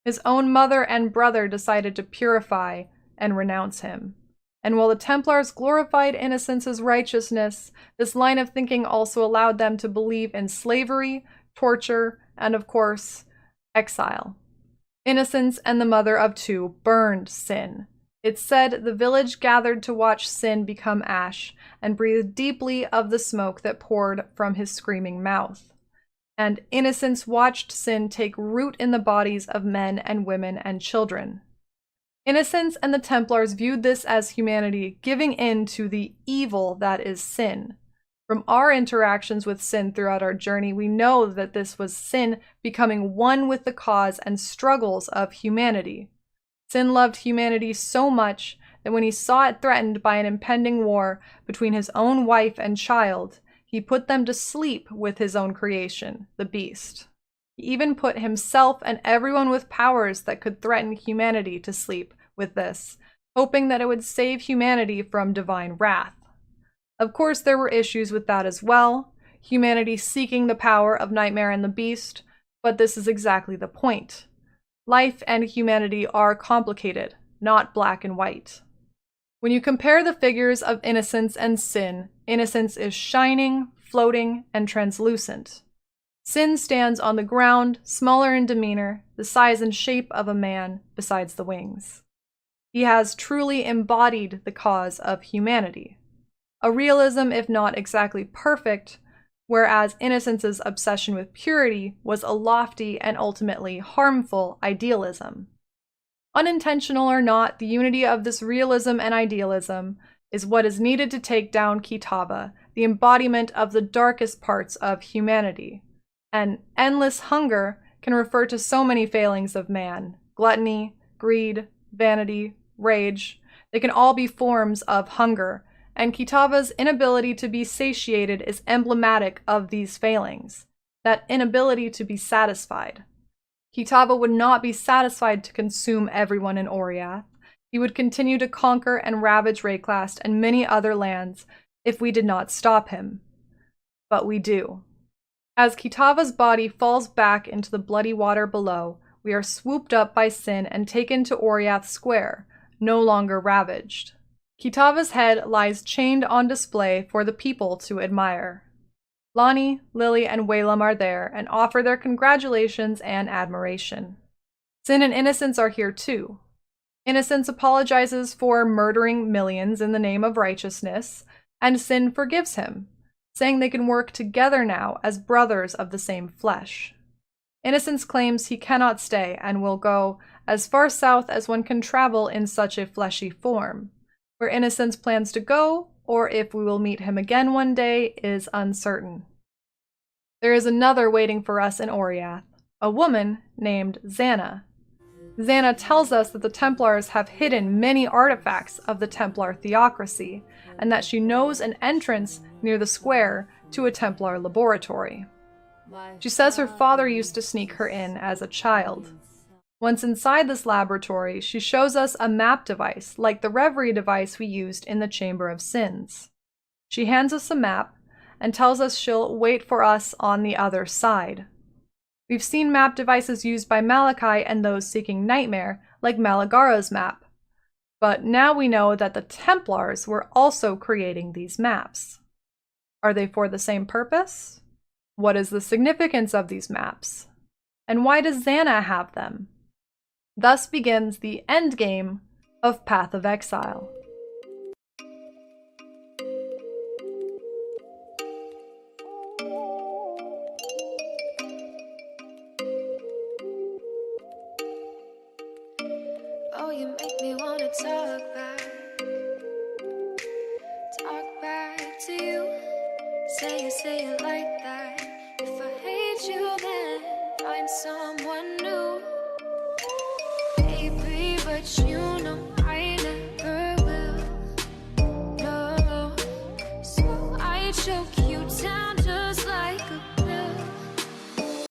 His own mother and brother decided to purify and renounce him. And while the Templars glorified Innocence's righteousness, this line of thinking also allowed them to believe in slavery, torture, and of course, exile. Innocence and the mother of two burned Sin. It's said the village gathered to watch Sin become ash and breathed deeply of the smoke that poured from his screaming mouth. And Innocence watched Sin take root in the bodies of men and women and children. Innocence and the Templars viewed this as humanity giving in to the evil that is sin. From our interactions with sin throughout our journey, we know that this was sin becoming one with the cause and struggles of humanity. Sin loved humanity so much that when he saw it threatened by an impending war between his own wife and child, he put them to sleep with his own creation, the beast. He even put himself and everyone with powers that could threaten humanity to sleep with this, hoping that it would save humanity from divine wrath. Of course, there were issues with that as well, humanity seeking the power of Nightmare and the Beast, but this is exactly the point. Life and humanity are complicated, not black and white. When you compare the figures of innocence and sin, innocence is shining, floating, and translucent. Sin stands on the ground, smaller in demeanor, the size and shape of a man besides the wings. He has truly embodied the cause of humanity. A realism, if not exactly perfect, whereas Innocence's obsession with purity was a lofty and ultimately harmful idealism. Unintentional or not, the unity of this realism and idealism is what is needed to take down Kitava, the embodiment of the darkest parts of humanity. And endless hunger can refer to so many failings of man: gluttony, greed, vanity, rage. They can all be forms of hunger, and Kitava's inability to be satiated is emblematic of these failings, that inability to be satisfied. Kitava would not be satisfied to consume everyone in Oriath. He would continue to conquer and ravage Rayclast and many other lands if we did not stop him. But we do. As Kitava's body falls back into the bloody water below, we are swooped up by Sin and taken to Oriath Square, no longer ravaged. Kitava's head lies chained on display for the people to admire. Lonnie, Lily, and Whalem are there and offer their congratulations and admiration. Sin and Innocence are here too. Innocence apologizes for murdering millions in the name of righteousness, and Sin forgives him, saying they can work together now as brothers of the same flesh. Innocence claims he cannot stay and will go as far south as one can travel in such a fleshy form. Where Innocence plans to go, or if we will meet him again one day, is uncertain. There is another waiting for us in Oriath, a woman named Xana. Xana tells us that the Templars have hidden many artifacts of the Templar theocracy, and that she knows an entrance near the square to a Templar laboratory. She says her father used to sneak her in as a child. Once inside this laboratory, she shows us a map device, like the Reverie device we used in the Chamber of Sins. She hands us a map and tells us she'll wait for us on the other side. We've seen map devices used by Malachi and those seeking Nightmare, like Malagara's map. But now we know that the Templars were also creating these maps. Are they for the same purpose? What is the significance of these maps? And why does Xana have them? Thus begins the endgame of Path of Exile. Oh, you make me wanna talk back to you. Say it like that. If I hate you, then find someone new. Baby, but you